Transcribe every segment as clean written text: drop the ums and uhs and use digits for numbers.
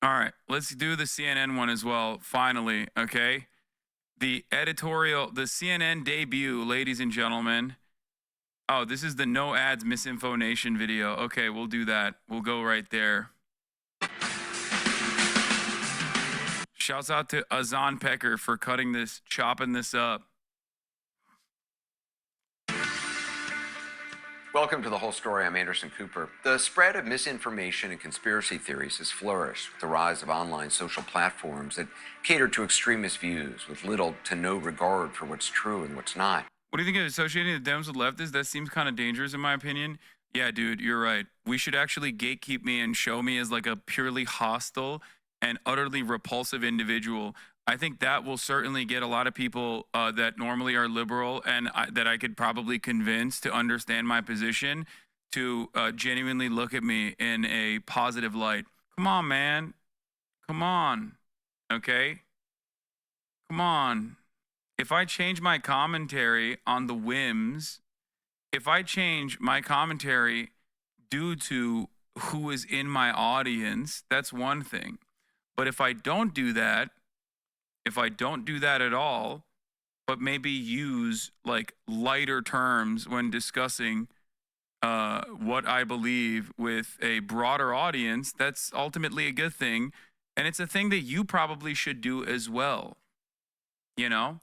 All right, let's do the CNN one as well, finally, okay? The CNN debut, ladies and gentlemen. Oh, this is the no ads MisinfoNation video. Okay, we'll do that. We'll go right there. Shouts out to Hasan Pecker for chopping this up. Welcome to The Whole Story. I'm Anderson Cooper. The spread of misinformation and conspiracy theories has flourished with the rise of online social platforms that cater to extremist views with little to no regard for what's true and what's not. What do you think of associating the Dems with leftists? That seems kind of dangerous in my opinion. Yeah, dude, you're right. We should actually gatekeep me and show me as like a purely hostile and utterly repulsive individual. I think that will certainly get a lot of people that normally are liberal and that I could probably convince to understand my position to genuinely look at me in a positive light. Come on, man. Come on. Okay? Come on. If I change my commentary on the whims, if I change my commentary due to who is in my audience, that's one thing. But if I don't do that at all, but maybe use like lighter terms when discussing what I believe with a broader audience, that's ultimately a good thing. And it's a thing that you probably should do as well, you know?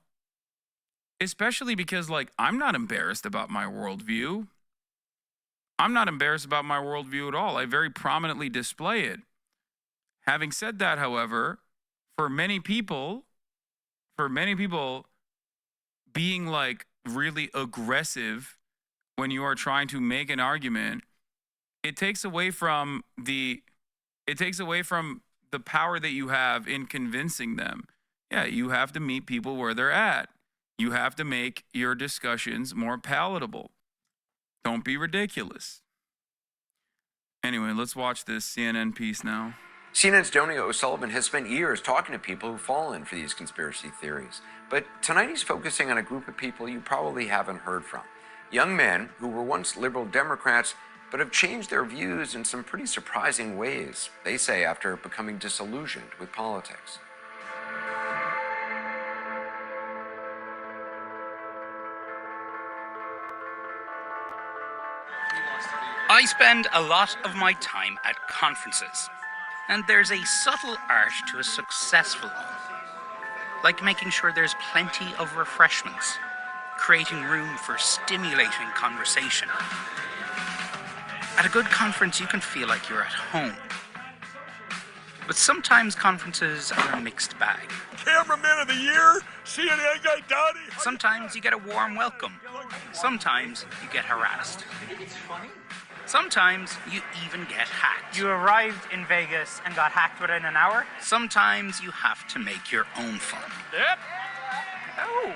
Especially because, like, I'm not embarrassed about my worldview. I'm not embarrassed about my worldview at all. I very prominently display it. Having said that, however, for many people, being like really aggressive when you are trying to make an argument, it takes away from the power that you have in convincing them. Yeah, you have to meet people where they're at. You have to make your discussions more palatable. Don't be ridiculous. Anyway, let's watch this CNN piece now. CNN's Donie O'Sullivan has spent years talking to people who've fallen for these conspiracy theories. But tonight he's focusing on a group of people you probably haven't heard from. Young men who were once liberal Democrats, but have changed their views in some pretty surprising ways, they say, after becoming disillusioned with politics. I spend a lot of my time at conferences, and there's a subtle art to a successful one, like making sure there's plenty of refreshments, creating room for stimulating conversation. At a good conference, you can feel like you're at home. But sometimes conferences are a mixed bag. Cameraman of the year, CNN guy Donie. Sometimes you get a warm welcome. Sometimes you get harassed. Sometimes you even get hacked. You arrived in Vegas and got hacked within an hour? Sometimes you have to make your own fun. Yep. Oh.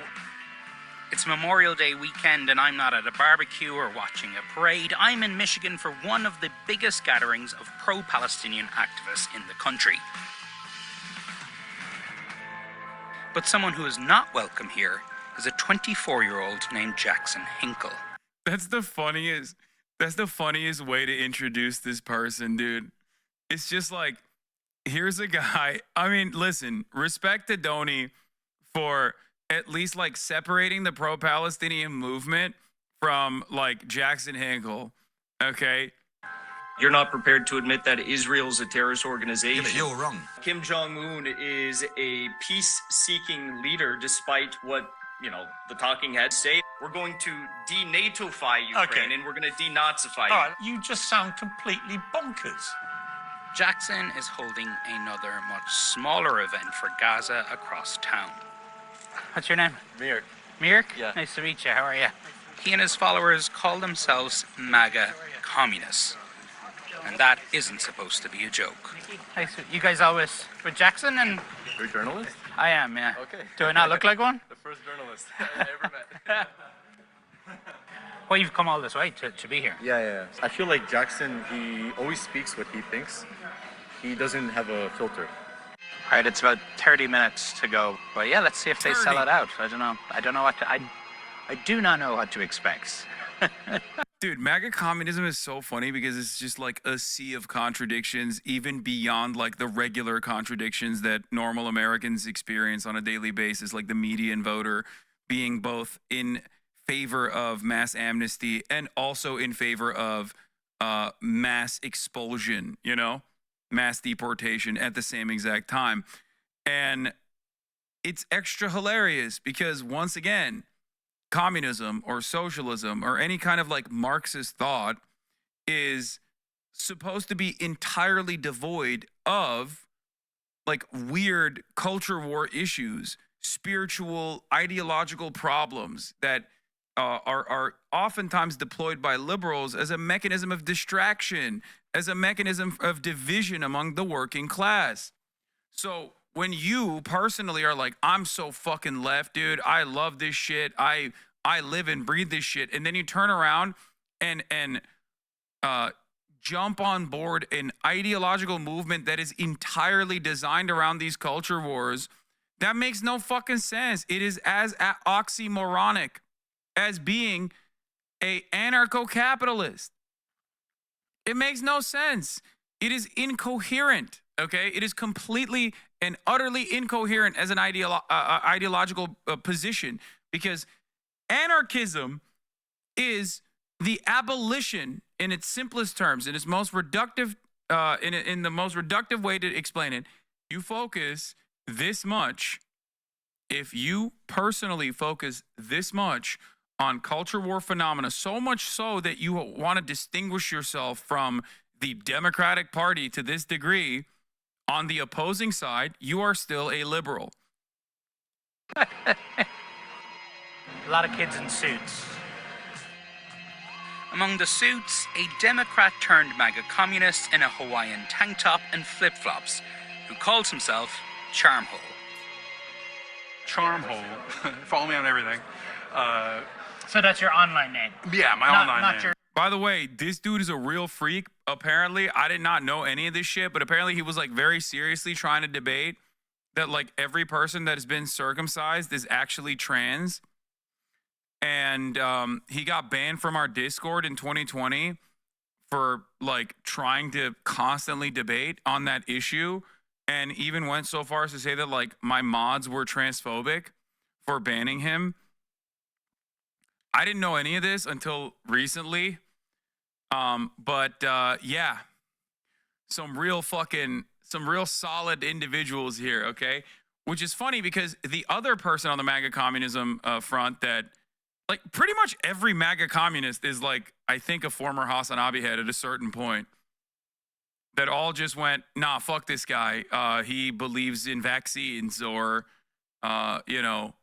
It's Memorial Day weekend and I'm not at a barbecue or watching a parade. I'm in Michigan for one of the biggest gatherings of pro-Palestinian activists in the country. But someone who is not welcome here is a 24-year-old named Jackson Hinkle. That's the funniest way to introduce this person, dude. It's just like, here's a guy. I mean, listen, respect to Donie for at least like separating the pro-Palestinian movement from like Jackson Hinkle. Okay. You're not prepared to admit that Israel's a terrorist organization. Yeah, but you're wrong. Kim Jong-un is a peace-seeking leader, despite what, the talking heads say. We're going to denatofy Ukraine, and we're going to denazify you. All right, you just sound completely bonkers. Jackson is holding another much smaller event for Gaza across town. What's your name? Mirk. Mirk? Yeah. Nice to meet you. How are you? He and his followers call themselves MAGA communists. And that isn't supposed to be a joke. Nice. You guys always with Jackson and... You're a journalist? I am, yeah. Okay. Do I not look like one? The first journalist I ever met. Well, you've come all this way to be here. Yeah. I feel like Jackson, he always speaks what he thinks. He doesn't have a filter. All right, it's about 30 minutes to go. But yeah, let's see if they sell it out. I don't know what to... I do not know what to expect. Dude, MAGA communism is so funny because it's just like a sea of contradictions, even beyond like the regular contradictions that normal Americans experience on a daily basis, like the median voter being both in favor of mass amnesty and also in favor of mass expulsion, you know, mass deportation at the same exact time. And it's extra hilarious because once again, communism or socialism or any kind of like Marxist thought is supposed to be entirely devoid of like weird culture war issues, spiritual, ideological problems that are oftentimes deployed by liberals as a mechanism of distraction, as a mechanism of division among the working class. So when you personally are like, I'm so fucking left, dude, I love this shit, I live and breathe this shit, and then you turn around and jump on board an ideological movement that is entirely designed around these culture wars, that makes no fucking sense. It is as oxymoronic as being a anarcho-capitalist. It makes no sense. It is incoherent, okay? It is completely and utterly incoherent as an ideological position, because anarchism is the abolition in its simplest terms, in its most reductive, in the most reductive way to explain it. You focus this much, if you personally focus this much on culture war phenomena, so much so that you want to distinguish yourself from the Democratic Party to this degree, on the opposing side, you are still a liberal. A lot of kids in suits. Among the suits, a Democrat turned MAGA communist in a Hawaiian tank top and flip-flops, who calls himself Charmhole. Charmhole. Follow me on everything. So that's your online name? Yeah, my online name. By the way, this dude is a real freak. Apparently, I did not know any of this shit, but apparently he was like very seriously trying to debate that like every person that has been circumcised is actually trans. And he got banned from our Discord in 2020 for like trying to constantly debate on that issue, and even went so far as to say that like my mods were transphobic for banning him. I didn't know any of this until recently. But yeah, some real solid individuals here, okay? Which is funny because the other person on the MAGA communism front that, like, pretty much every MAGA communist is like, I think, a former Hasanabi head at a certain point, that all just went, nah, fuck this guy. He believes in vaccines, or, you know,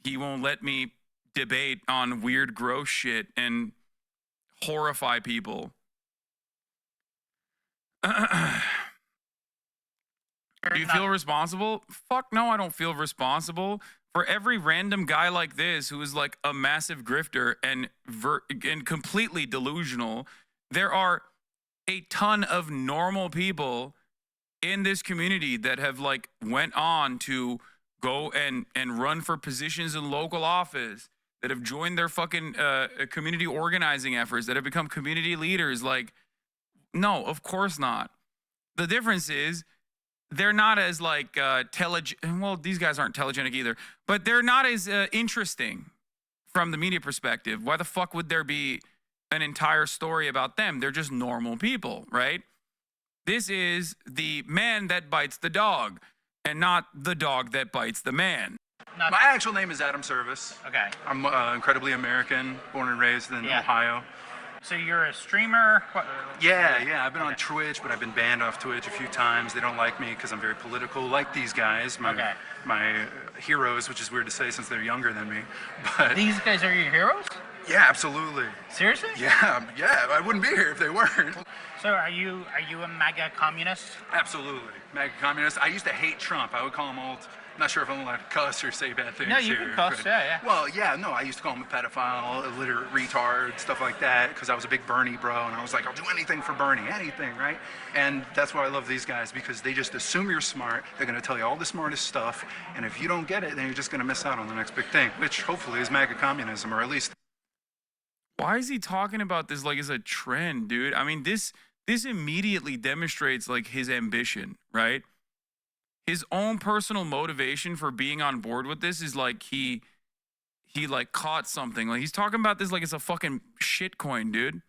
he won't let me debate on weird, gross shit and horrify people. Do you feel responsible? Fuck no, I don't feel responsible. For every random guy like this who is like a massive grifter and completely delusional, there are a ton of normal people in this community that have like went on to go and run for positions in local office, that have joined their fucking community organizing efforts, that have become community leaders. Like, no, of course not. The difference is they're not as like well, these guys aren't telegenic either, but they're not as interesting from the media perspective. Why the fuck would there be an entire story about them? They're just normal people, right? This is the man that bites the dog, and not the dog that bites the man. My actual name is Adam Service. Okay. I'm incredibly American, born and raised in Ohio. So you're a streamer? Yeah. I've been on Twitch, but I've been banned off Twitch a few times. They don't like me because I'm very political, like these guys, my heroes, which is weird to say since they're younger than me. But these guys are your heroes? Yeah, absolutely. Seriously? Yeah. I wouldn't be here if they weren't. So are you a MAGA communist? Absolutely, MAGA communist. I used to hate Trump. I would call him old. I'm not sure if I'm allowed to cuss or say bad things. No, you can cuss, yeah. Well, yeah, no, I used to call him a pedophile, illiterate retard, stuff like that, because I was a big Bernie bro, and I was like, I'll do anything for Bernie, anything, right? And that's why I love these guys, because they just assume you're smart. They're going to tell you all the smartest stuff, and if you don't get it, then you're just going to miss out on the next big thing, which hopefully is MAGA communism, or at least... Why is he talking about this like as a trend, dude? I mean, this immediately demonstrates like his ambition, right? His own personal motivation for being on board with this is like he like caught something. Like he's talking about this like it's a fucking shitcoin, dude.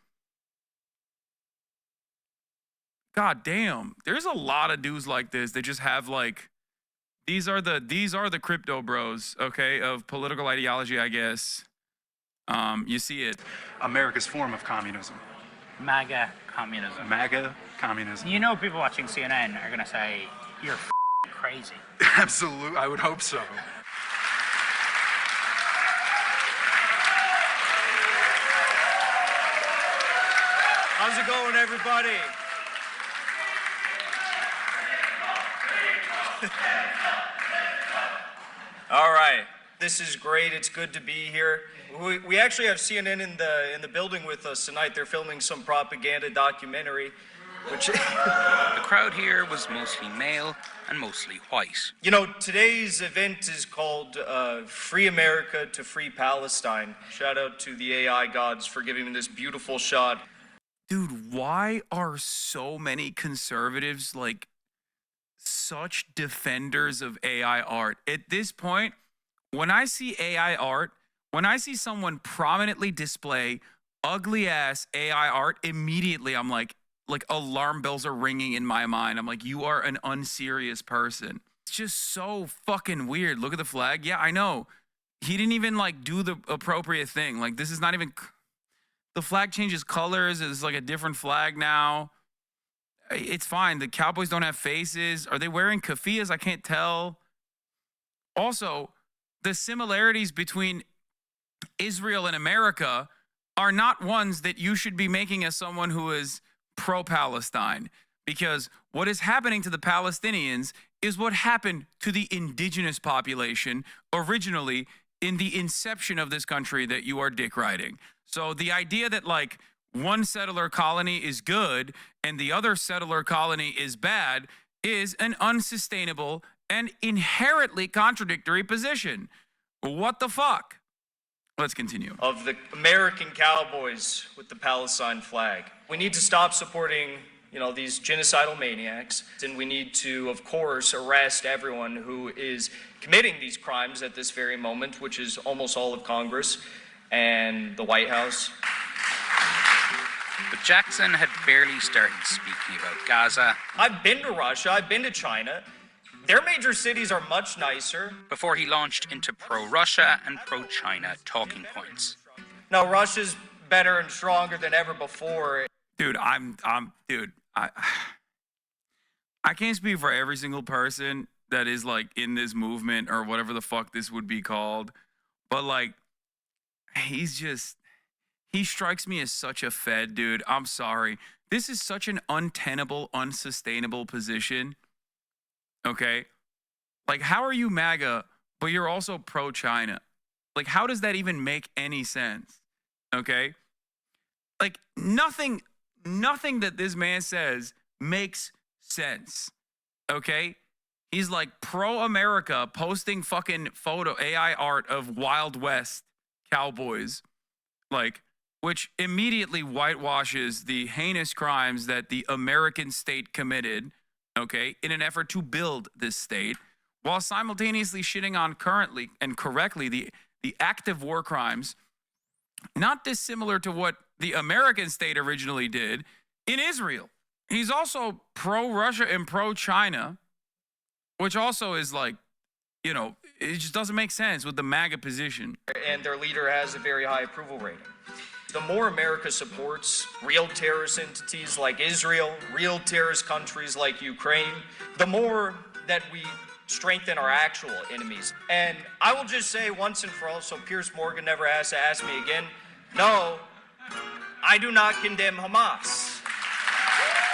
God damn. There's a lot of dudes like this that just have like these are the crypto bros, okay, of political ideology, I guess. You see it. America's form of communism. MAGA communism. MAGA communism. You know, people watching CNN are going to say, you're crazy. Absolutely. I would hope so. How's it going, everybody? All right, this is great. It's good to be here. We actually have CNN in the building with us tonight. They're filming some propaganda documentary, which The crowd here was mostly male and mostly white. you know, today's event is called Free America to Free Palestine. Shout out to the AI gods for giving me this beautiful shot. Dude, why are so many conservatives like such defenders of AI art? At this point, when I see AI art, when I see someone prominently display ugly ass AI art, immediately I'm like alarm bells are ringing in my mind. I'm like, you are an unserious person. It's just so fucking weird. Look at the flag. Yeah, I know. He didn't even like do the appropriate thing. Like this is not even, the flag changes colors. It's like a different flag now. It's fine. The Cowboys don't have faces. Are they wearing keffiyehs? I can't tell. Also, the similarities between Israel and America are not ones that you should be making as someone who is pro-Palestine. Because what is happening to the Palestinians is what happened to the indigenous population originally in the inception of this country that you are dick riding. So the idea that like one settler colony is good and the other settler colony is bad is an unsustainable and inherently contradictory position. What the fuck? Let's continue. Of the American Cowboys with the Palestine flag. We need to stop supporting, you know, these genocidal maniacs, and we need to, of course, arrest everyone who is committing these crimes at this very moment, which is almost all of Congress and the White House. But Jackson had barely started speaking about Gaza I've been to Russia, I've been to China. Their major cities are much nicer. before he launched into pro-Russia and pro-China talking points. Now, Russia's better and stronger than ever before. Dude, dude, I can't speak for every single person that is like in this movement or whatever the fuck this would be called. But like, he strikes me as such a fed, dude. I'm sorry. This is such an untenable, unsustainable position. Okay? Like, how are you MAGA, but you're also pro-China? Like, how does that even make any sense? Okay? Like, nothing that this man says makes sense. Okay? He's like pro-America, posting fucking photo AI art of Wild West cowboys, like, which immediately whitewashes the heinous crimes that the American state committed, okay, in an effort to build this state, while simultaneously shitting on currently and correctly the active war crimes, not dissimilar to what the American state originally did in Israel. He's also pro-Russia and pro-China, which also is like, you know, it just doesn't make sense with the MAGA position. And their leader has a very high approval rating. The more America supports real terrorist entities like Israel, real terrorist countries like Ukraine, the more that we strengthen our actual enemies. And I will just say once and for all, so Piers Morgan never has to ask me again, no, I do not condemn Hamas.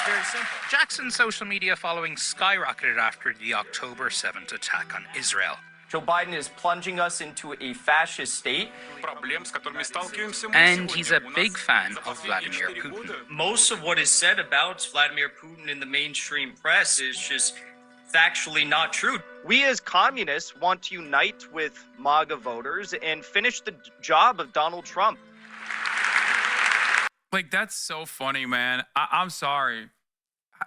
Very simple. Jackson's social media following skyrocketed after the October 7th attack on Israel. Joe Biden is plunging us into a fascist state. And he's a big fan of Vladimir Putin. Most of what is said about Vladimir Putin in the mainstream press is just factually not true. We as communists want to unite with MAGA voters and finish the job of Donald Trump. Like, that's so funny, man. I'm sorry.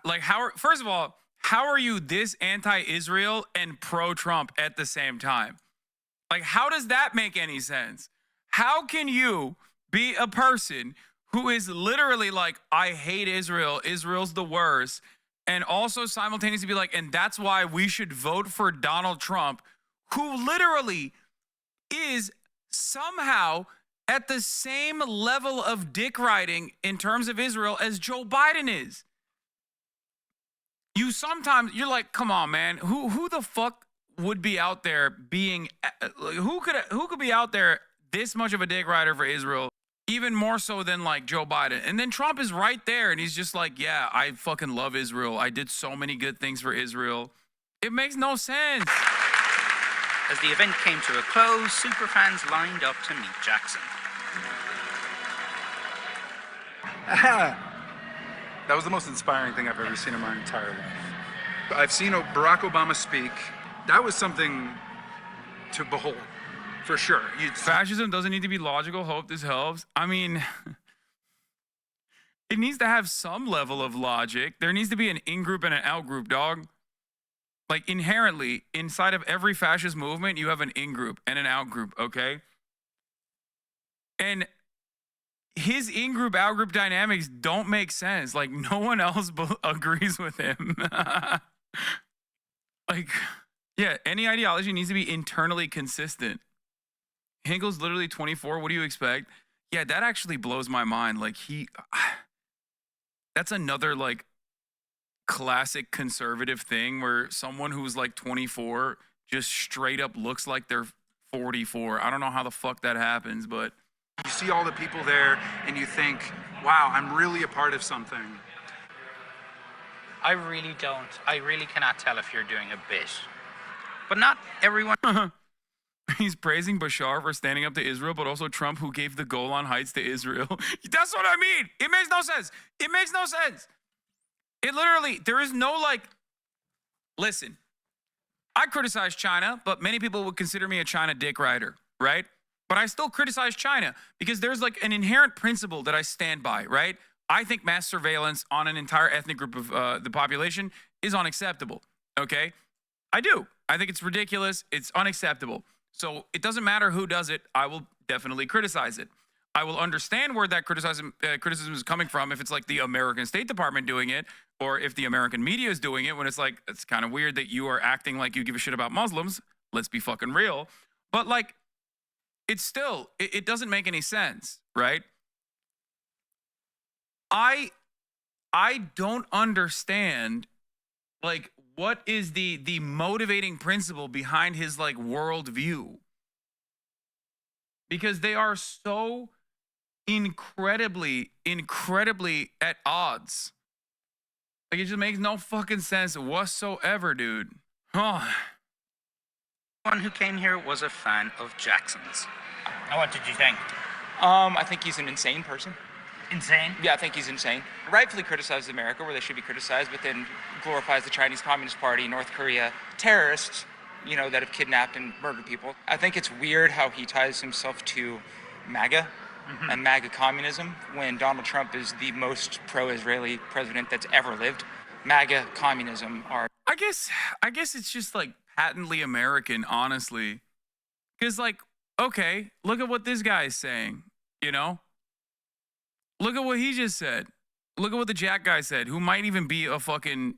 Like, first of all, how are you this anti-Israel and pro-Trump at the same time? Like, how does that make any sense? How can you be a person who is literally like, I hate Israel, Israel's the worst, and also simultaneously be like, and that's why we should vote for Donald Trump, who literally is somehow at the same level of dick riding in terms of Israel as Joe Biden is? You're like, come on, man. Who the fuck would be out there being who could be out there this much of a dick rider for Israel, even more so than like Joe Biden? And then Trump is right there and he's just like, yeah, I fucking love Israel. I did so many good things for Israel. It makes no sense. As the event came to a close, superfans lined up to meet Jackson. That was the most inspiring thing I've ever seen in my entire life. I've seen Barack Obama speak. That was something to behold, for sure. Fascism doesn't need to be logical. Hope this helps. I mean, it needs to have some level of logic. There needs to be an in-group and an out-group, dog. Like, inherently, inside of every fascist movement, you have an in-group and an out-group, okay? And his in-group, out-group dynamics don't make sense. Like, no one else agrees with him. Like, yeah, any ideology needs to be internally consistent. Hinkle's literally 24. What do you expect? Yeah, that actually blows my mind. Like, that's another, like, classic conservative thing where someone who's, like, 24 just straight up looks like they're 44. I don't know how the fuck that happens, but You see all the people there and you think, wow, I'm really a part of something. I really don't. I really cannot tell if you're doing a bit. But not everyone. He's praising Bashar for standing up to Israel, but also Trump, who gave the Golan Heights to Israel. That's what I mean. It makes no sense. It makes no sense. It literally, there is no, like, listen, I criticize China, but many people would consider me a China dick rider, right? But I still criticize China because there's, like, an inherent principle that I stand by, right? I think mass surveillance on an entire ethnic group of the population is unacceptable, okay? I do. I think it's ridiculous. It's unacceptable. So it doesn't matter who does it. I will definitely criticize it. I will understand where that criticism is coming from if it's like the American State Department doing it, or if the American media is doing it, when it's like, it's kind of weird that you are acting like you give a shit about Muslims. Let's be fucking real. But, like, it's still, it doesn't make any sense, right? I don't understand, like, what is the motivating principle behind his, like, worldview? Because they are so incredibly at odds. Like, it just makes no fucking sense whatsoever, dude. Oh. One who came here was a fan of Jackson's. Now, what did you think? I think he's an insane person. Insane? Yeah, I think he's insane. Rightfully criticizes America where they should be criticized, but then glorifies the Chinese Communist Party, North Korea, terrorists, you know, that have kidnapped and murdered people. I think it's weird how he ties himself to MAGA and MAGA communism when Donald Trump is the most pro-Israeli president that's ever lived. MAGA communism are... I guess it's just, like, patently American, honestly. Because, like, okay, look at what this guy is saying, you know? Look at what he just said. Look at what the Jack guy said, who might even be a fucking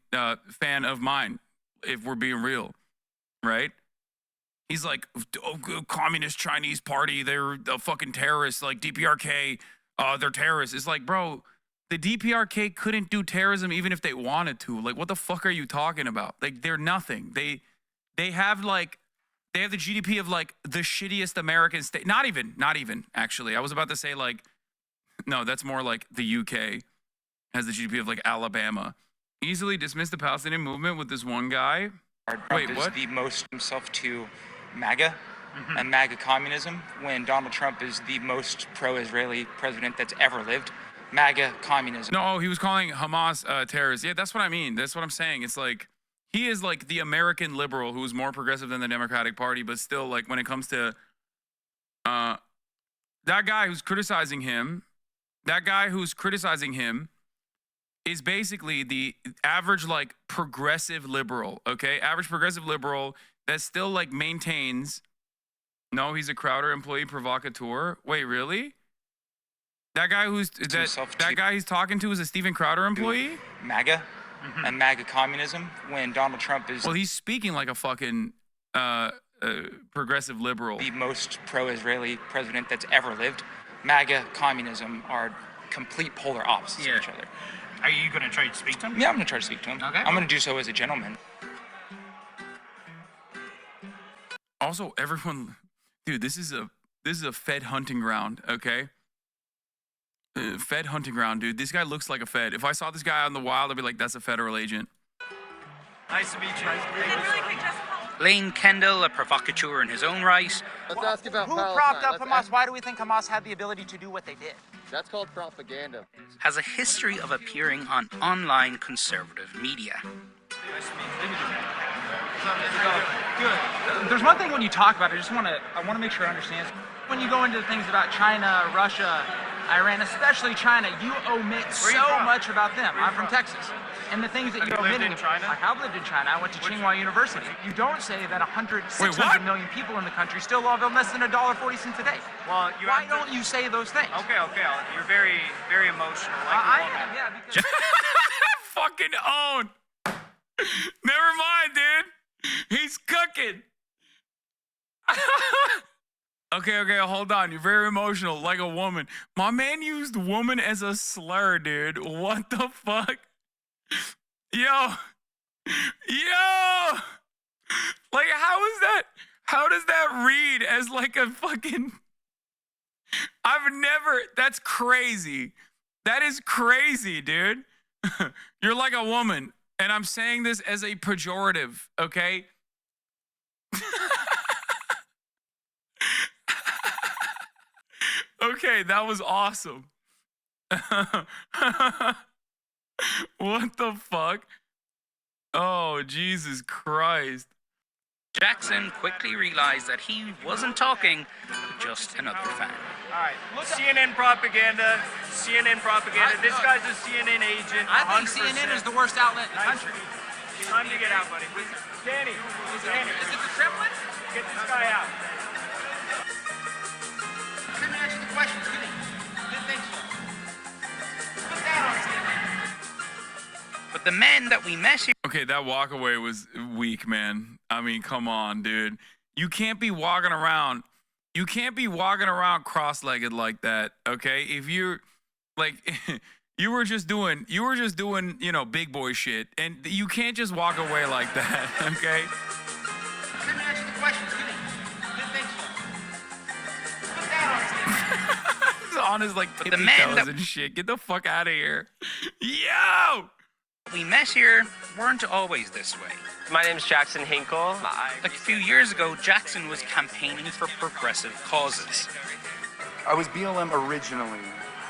fan of mine, if we're being real, right? He's like, oh, communist Chinese party, they're a fucking terrorists, like DPRK, they're terrorists. It's like, bro, the DPRK couldn't do terrorism even if they wanted to. Like, what the fuck are you talking about? Like, they're nothing. They have, like, they have the GDP of, like, the shittiest American state. Not even, actually. I was about to say, like, no, that's more like the UK has the GDP of, like, Alabama. Easily dismissed the Palestinian movement with this one guy. Wait, what? The most himself to MAGA and MAGA communism when Donald Trump is the most pro-Israeli president that's ever lived. MAGA communism. No, he was calling Hamas terrorists. Yeah, that's what I mean. That's what I'm saying. It's like, he is like the American liberal who's more progressive than the Democratic Party, but still, like, when it comes to that guy who's criticizing him, that guy who's criticizing him is basically the average like progressive liberal, okay? Average progressive liberal that still like maintains, no, he's a Crowder employee provocateur. Wait, really? That guy that guy he's talking to is a Steven Crowder employee? MAGA and MAGA communism when Donald Trump is Well, he's speaking like a fucking progressive liberal. the most pro-Israeli president that's ever lived. MAGA communism are complete polar opposites of each other. Are you going to try to speak to him? Yeah, I'm going to try to speak to him. Okay. I'm going to do so as a gentleman. Also, everyone, dude, this is a Fed hunting ground, okay? Fed hunting ground, dude. This guy looks like a Fed. If I saw this guy out in the wild, I'd be like, that's a federal agent. Nice to meet you. Lane Kendall, a provocateur in his own right, Let's ask about Who Palestine. propped up Let's Hamas? ask- Why do we think Hamas had the ability to do what they did? That's called propaganda. has a history of appearing on online conservative media. Good. There's one thing when you talk about it, I want to make sure I understand. When you go into things about China, Russia, Iran, especially China, you omit so much about them. I'm from Texas. And the things that you omit in China? I have lived in China. I went to Tsinghua University. You don't say that 600 million people in the country still live on less than $1.40 a day. Well, Why don't you say those things? Okay. You're very, very emotional. I am, yeah. Because Fucking own. Never mind, dude. He's cooking. Okay, hold on. You're very emotional, like a woman. My man used woman as a slur, dude. What the fuck? Yo. Like, how does that read as like a fucking... That's crazy. That is crazy, dude. You're like a woman. And I'm saying this as a pejorative, okay? Okay, that was awesome. What the fuck? Oh, Jesus Christ. Jackson quickly realized that he wasn't talking to just another fan. All right, CNN propaganda. This guy's a CNN agent. I think 100%. CNN is the worst outlet in the country. Time to get out, buddy. Danny, Is it the triplets? get this guy out. Couldn't answer the questions, could he? Didn't think so. Put that on CNN. But the men that we met here Okay, that walkaway was weak, man. I mean, come on, dude. You can't be walking around cross-legged like that, okay? If you're like you were just doing, big boy shit, and you can't just walk away like that, okay? Couldn't answer the questions, could he? Didn't think so. Put that on CNN. He's on his like the tippy man toes that- and shit. Get the fuck out of here. Yo! we met here weren't always this way. My name's Jackson Hinkle. Like a few years ago, Jackson was campaigning for progressive causes. I was BLM originally.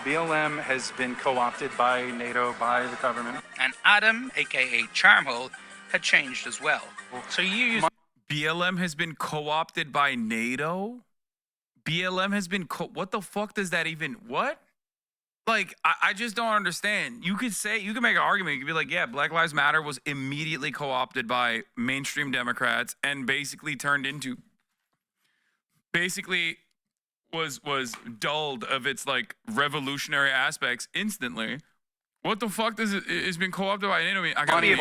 BLM has been co-opted by NATO, by the government. And Adam, aka Charmhole, had changed as well. So you use BLM has been co-opted by NATO? BLM has been what the fuck does that even what? Like, I just don't understand. You could make an argument. You could be like, yeah, Black Lives Matter was immediately co-opted by mainstream Democrats and basically was dulled of its like revolutionary aspects instantly. What the fuck is been co-opted by NATO? I got You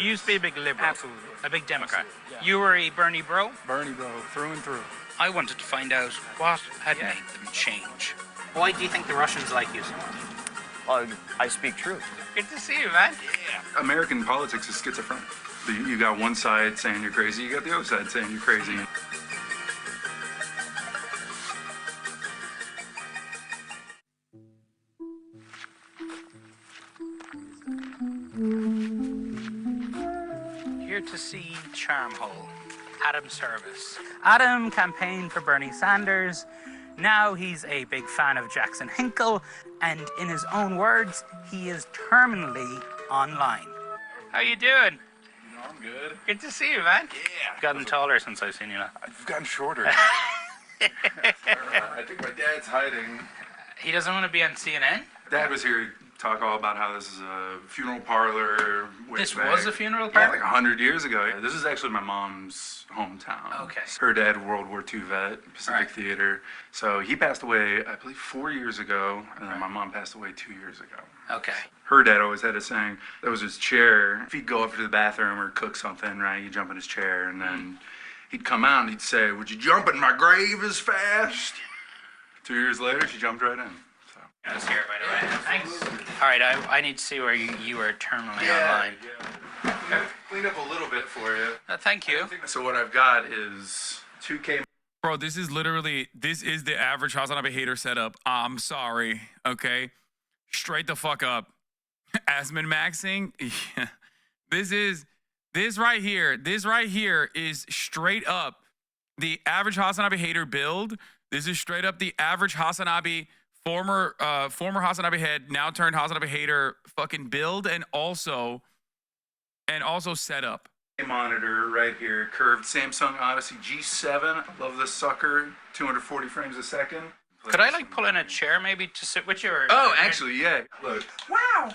used to be a big liberal. Absolutely. A big Democrat. Absolutely, yeah. You were a Bernie bro? Bernie bro, through and through. I wanted to find out what had made them change. Why do you think the Russians like you so much? Well, I speak truth. Good to see you, man. American politics is schizophrenic. You got one side saying you're crazy, you got the other side saying you're crazy. Here to see Charmhole, Adam Service. Adam campaigned for Bernie Sanders. Now he's a big fan of Jackson Hinkle, and in his own words, he is terminally online. How you doing? I'm good. Good to see you, man. Yeah. Gotten taller since I've seen you now. I've gotten shorter. I think my dad's hiding. He doesn't want to be on CNN? Dad was here to talk all about how this is a funeral parlor. This was a funeral parlor? Yeah, like 100 years ago. This is actually my mom's hometown. Okay. Her dad, World War II vet, Pacific Theater. So he passed away, I believe, 4 years ago, and then my mom passed away 2 years ago. Okay. Her dad always had a saying, that was his chair. If he'd go up to the bathroom or cook something, right, he'd jump in his chair, and then he'd come out and he'd say, "Would you jump in my grave as fast?" 2 years later, she jumped right in. So. Let's hear it, by the way. Thanks. All right, I need to see where you are terminally online. Yeah. Cleaned up a little bit for you. Thank you. So what I've got is 2K. Bro, this is the average Hasanabi hater setup. I'm sorry, okay? Straight the fuck up. Asmin maxing? Yeah. This right here is straight up the average Hasanabi hater build. This is straight up the average Hasanabi former Hasanabi head, now turned Hasanabi hater fucking build, and also setup. Monitor right here, curved Samsung Odyssey G7. Love this sucker. 240 frames a second. Could I pull in a chair maybe to sit with you? Or, oh, actually, yeah. Look. Wow.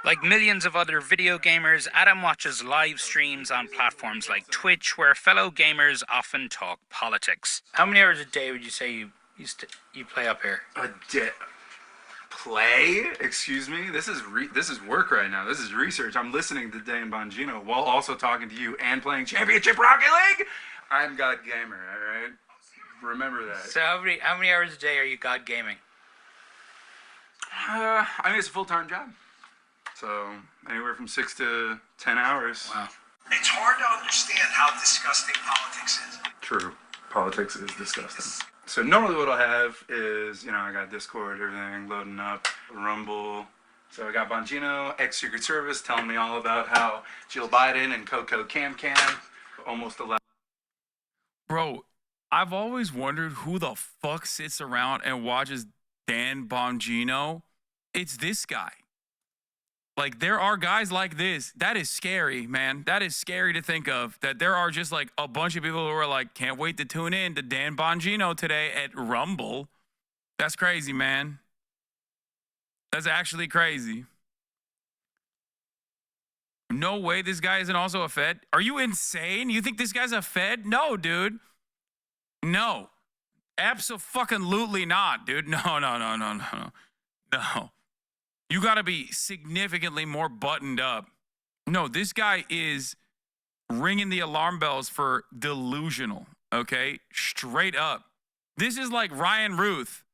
Like millions of other video gamers, Adam watches live streams on platforms like Twitch, where fellow gamers often talk politics. How many hours a day would you say you play up here? A day. Play? Excuse me? This is work right now. This is research. I'm listening to Dan Bongino while also talking to you and playing Championship Rocket League. I'm God Gamer, all right? Remember that. So how many hours a day are you God gaming? I mean, it's a full-time job. So anywhere from 6 to 10 hours. Wow. It's hard to understand how disgusting politics is. True. Politics is disgusting. So normally what I'll have is, I got Discord, everything loading up, Rumble. So I got Bongino, ex-Secret Service, telling me all about how Jill Biden and Coco Cam almost allowed. Bro, I've always wondered who the fuck sits around and watches Dan Bongino. It's this guy. Like, there are guys like this. That is scary, man. That is scary to think of. That there are just a bunch of people who are like, can't wait to tune in to Dan Bongino today at Rumble. That's crazy, man. That's actually crazy. No way this guy isn't also a Fed. Are you insane? You think this guy's a Fed? No, dude. No. Abso-fucking-lutely not, dude. No. You got to be significantly more buttoned up. No, this guy is ringing the alarm bells for delusional, okay? Straight up. This is like Ryan Ruth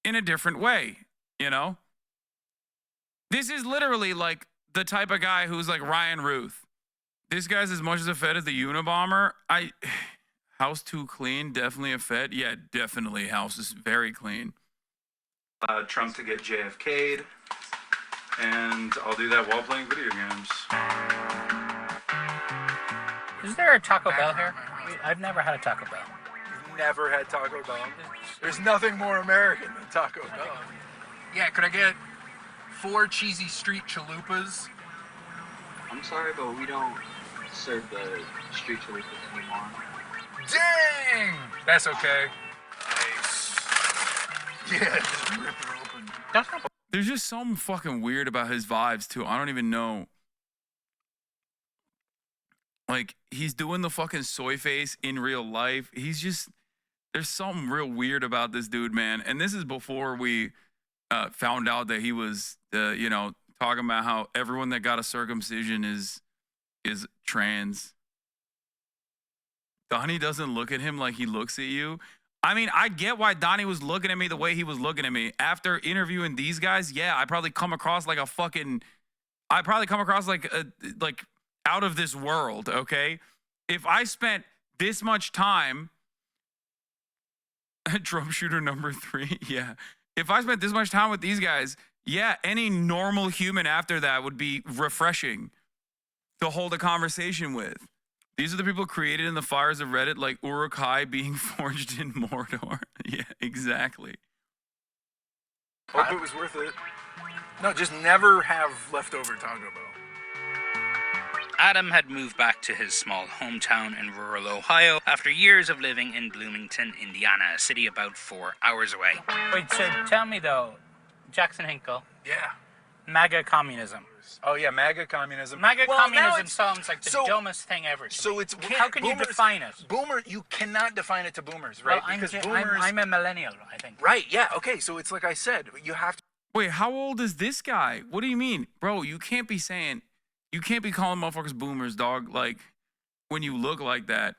in a different way, This is literally like the type of guy who's like Ryan Ruth. This guy's as much as a Fed as the Unabomber. House too clean, definitely a Fed. Yeah, definitely. House is very clean. Trump to get JFK'd. And I'll do that while playing video games. Is there a Taco Bell here? I've never had a Taco Bell. You've never had Taco Bell? There's nothing more American than Taco Bell. Yeah, could I get 4 cheesy street chalupas? I'm sorry, but we don't serve the street chalupas anymore. Dang! That's okay. Nice. Yeah, just rip it open. There's just something fucking weird about his vibes, too. I don't even know. Like, he's doing the fucking soy face in real life. There's something real weird about this dude, man. And this is before we found out that he was, talking about how everyone that got a circumcision is trans. Donie doesn't look at him like he looks at you. I mean, I get why Donie was looking at me the way he was looking at me. After interviewing these guys, yeah, I probably come across like out of this world, okay? If I spent this much time, drum shooter number 3, yeah. If I spent this much time with these guys, yeah, any normal human after that would be refreshing to hold a conversation with. These are the people created in the fires of Reddit, like Uruk-hai being forged in Mordor. Yeah, exactly. Hope it was worth it. No, just never have leftover Taco Bell. Adam had moved back to his small hometown in rural Ohio after years of living in Bloomington, Indiana, a city about 4 hours away. Wait, so tell me though, Jackson Hinkle, Yeah. MAGA communism. Oh yeah, MAGA communism. MAGA Well, now communism it's- sounds like the so- dumbest thing ever. To So me. it's How can you boomers- define it? Boomer, you cannot define it to boomers, right? Well, because I'm boomers. I'm a millennial, I think. Right. Yeah. Okay. So it's like I said, you have to. Wait, how old is this guy? What do you mean? Bro, you can't be calling motherfuckers boomers, dog, like, when you look like that.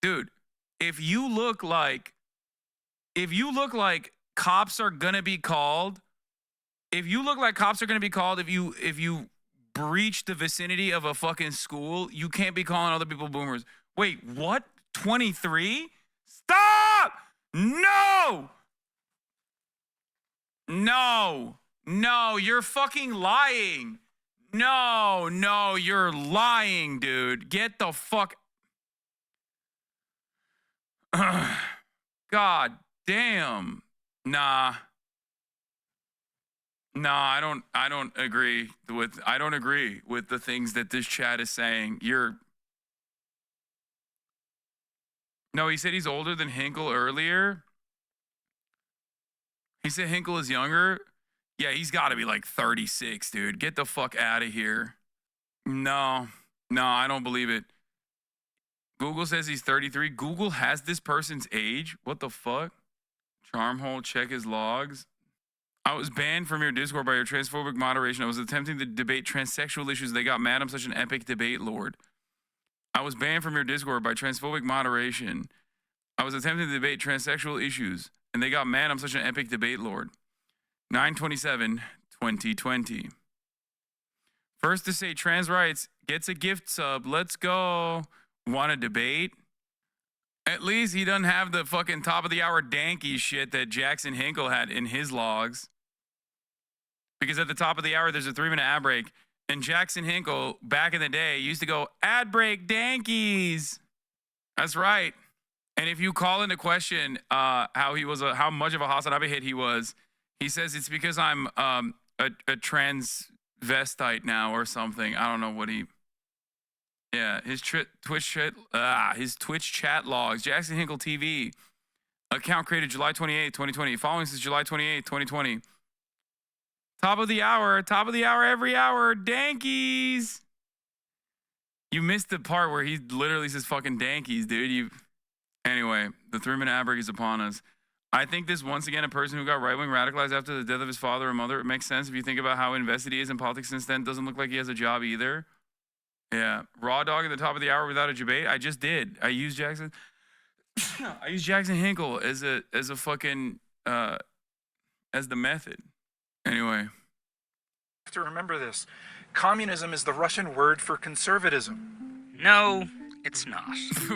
Dude, if you look like cops are gonna be called, if you breach the vicinity of a fucking school, you can't be calling other people boomers. Wait, what? 23? Stop! No! No, you're fucking lying. No, you're lying, dude. Get the fuck. God damn. Nah, I don't agree with the things that this chat is saying. No, he said he's older than Hinkle earlier. He said Hinkle is younger. Yeah, he's got to be like 36, dude. Get the fuck out of here. No, I don't believe it. Google says he's 33. Google has this person's age. What the fuck? Charmhole, check his logs. I was banned from your Discord by your transphobic moderation. I was attempting to debate transsexual issues. They got mad. I'm such an epic debate lord. I was banned from your Discord by transphobic moderation. I was attempting to debate transsexual issues, and they got mad. I'm such an epic debate lord. 9/27/2020. First to say trans rights gets a gift sub. Let's go. Want to debate? At least he doesn't have the fucking top of the hour danky shit that Jackson Hinkle had in his logs. Because at the top of the hour, there's a 3-minute ad break. And Jackson Hinkle, back in the day, used to go, ad break dankies. That's right. And if you call into question how much of a Hasanabi hit he was, he says it's because I'm a transvestite now or something. I don't know what he... Yeah, his Twitch chat logs. Jackson Hinkle TV. Account created July 28, 2020. Following since July 28, 2020. Top of the hour every hour. Dankies. You missed the part where he literally says fucking dankies, dude. Anyway, the 3-minute ad break is upon us. I think this, once again, a person who got right-wing radicalized after the death of his father or mother. It makes sense if you think about how invested he is in politics since then. Doesn't look like he has a job either. Yeah. Raw dog at the top of the hour without a debate. I just did. I used Jackson Hinkle as a fucking as the method. Anyway. Have to remember this. Communism is the Russian word for conservatism. No, it's not.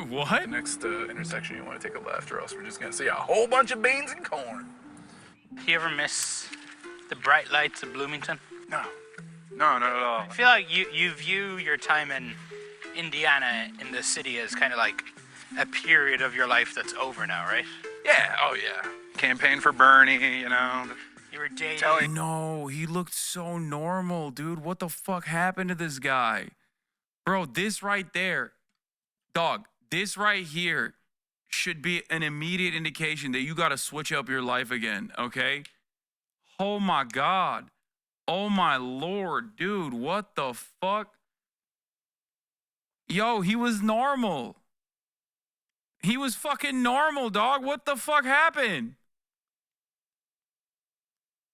What? The next intersection, you want to take a left, or else we're just going to see a whole bunch of beans and corn. You ever miss the bright lights of Bloomington? No, not at all. I feel like you view your time in Indiana in the city as kind of like a period of your life that's over now, right? Yeah, oh yeah. Campaign for Bernie, you know. You were dating. No, he looked so normal, dude. What the fuck happened to this guy? Bro, this right there, dog, this right here should be an immediate indication that you got to switch up your life again, okay? Oh my God. Oh my Lord, dude, what the fuck? Yo, he was normal. He was fucking normal, dog. What the fuck happened?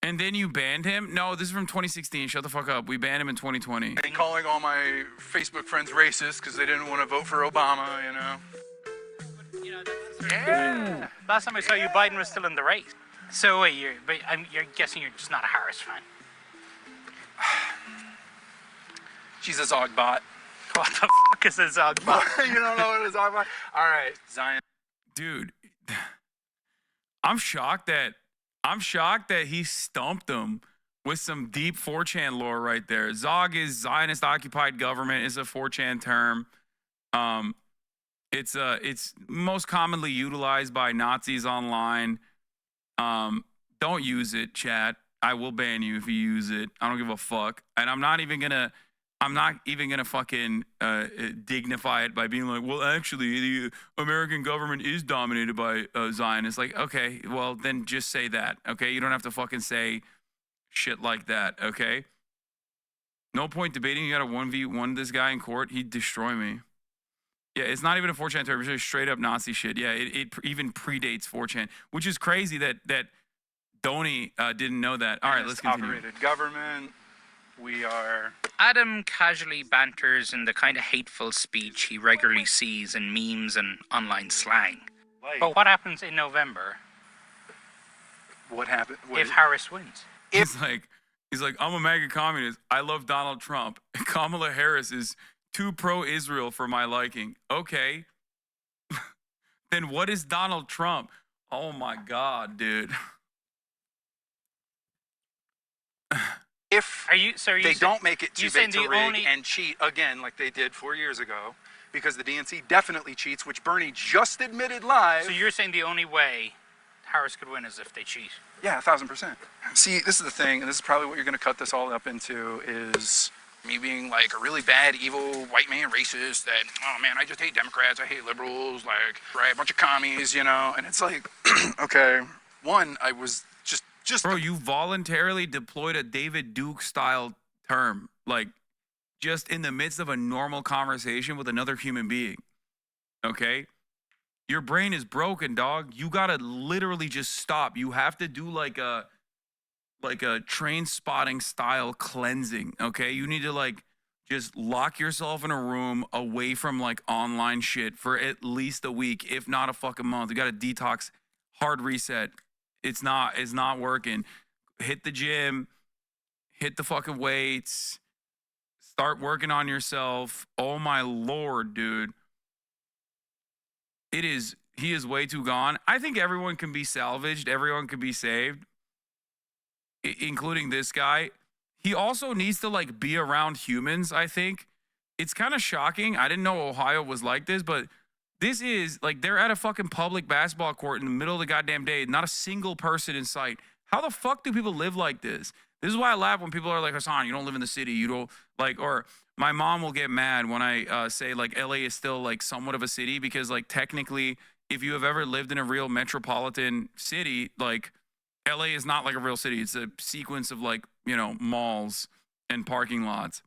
And then you banned him? No, this is from 2016. Shut the fuck up. We banned him in 2020. Calling all my Facebook friends racist because they didn't want to vote for Obama, you know. Yeah. Last time I saw you, Biden was still in the race. So wait, you're guessing you're just not a Harris fan. She's a Zogbot. What the fuck is a Zogbot? You don't know what a Zogbot? All right, Zion. Dude, I'm shocked that he stumped him with some deep 4chan lore right there. Zog is Zionist occupied government. Is a 4chan term. It's most commonly utilized by Nazis online. Don't use it, chat. I will ban you if you use it. I don't give a fuck. And I'm not even gonna I'm not even gonna fucking dignify it by being like, well, actually, the American government is dominated by Zionists. Like, okay, well, then just say that. Okay, you don't have to fucking say shit like that. Okay, no point debating. You got to 1v1 this guy in court. He'd destroy me. Yeah, it's not even a 4chan term. It's just straight up Nazi shit. Yeah, it even predates 4chan, which is crazy that Donie didn't know that. All right, let's continue. Operated government. We are. Adam casually banters in the kind of hateful speech he regularly sees in memes and online slang. But what happens in November? What happened? If Harris wins? He's like, I'm a MAGA communist. I love Donald Trump. Kamala Harris is too pro-Israel for my liking. Okay. Then what is Donald Trump? Oh my God, dude. If they don't make it too big to rig and cheat again like they did 4 years ago, because the DNC definitely cheats, which Bernie just admitted live. So you're saying the only way Harris could win is if they cheat? Yeah, 1,000%. See, this is the thing, and this is probably what you're going to cut this all up into, is me being like a really bad, evil, white man racist that, oh man, I just hate Democrats, I hate liberals, like, right, a bunch of commies, you know? And it's like, okay, one, I was just bro, you voluntarily deployed a David Duke style term, like just in the midst of a normal conversation with another human being. Okay? Your brain is broken, dog. You gotta literally just stop. You have to do like a train spotting style cleansing. Okay? You need to like just lock yourself in a room away from like online shit for at least a week, if not a fucking month. You gotta detox, hard reset. It's not working. Hit the gym, hit the fucking weights, start working on yourself. Oh my Lord, dude. He is way too gone. I think everyone can be salvaged. Everyone can be saved, including this guy. He also needs to like be around humans, I think. It's kind of shocking. I didn't know Ohio was like this, but this is like they're at a fucking public basketball court in the middle of the goddamn day. Not a single person in sight. How the fuck do people live like this? This is why I laugh when people are like, Hasan, you don't live in the city. You don't like, or my mom will get mad when I say like LA is still like somewhat of a city because like technically if you have ever lived in a real metropolitan city, like LA is not like a real city. It's a sequence of like, you know, malls and parking lots.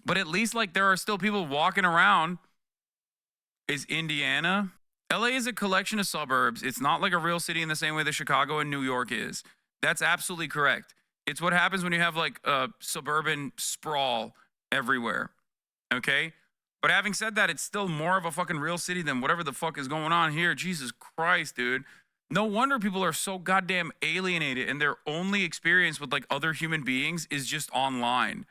But at least like there are still people walking around. Is Indiana? LA is a collection of suburbs. It's not like a real city in the same way that Chicago and New York is. That's absolutely correct. It's what happens when you have like a suburban sprawl everywhere. Okay? But having said that, it's still more of a fucking real city than whatever the fuck is going on here. Jesus Christ, dude. No wonder people are so goddamn alienated and their only experience with like other human beings is just online.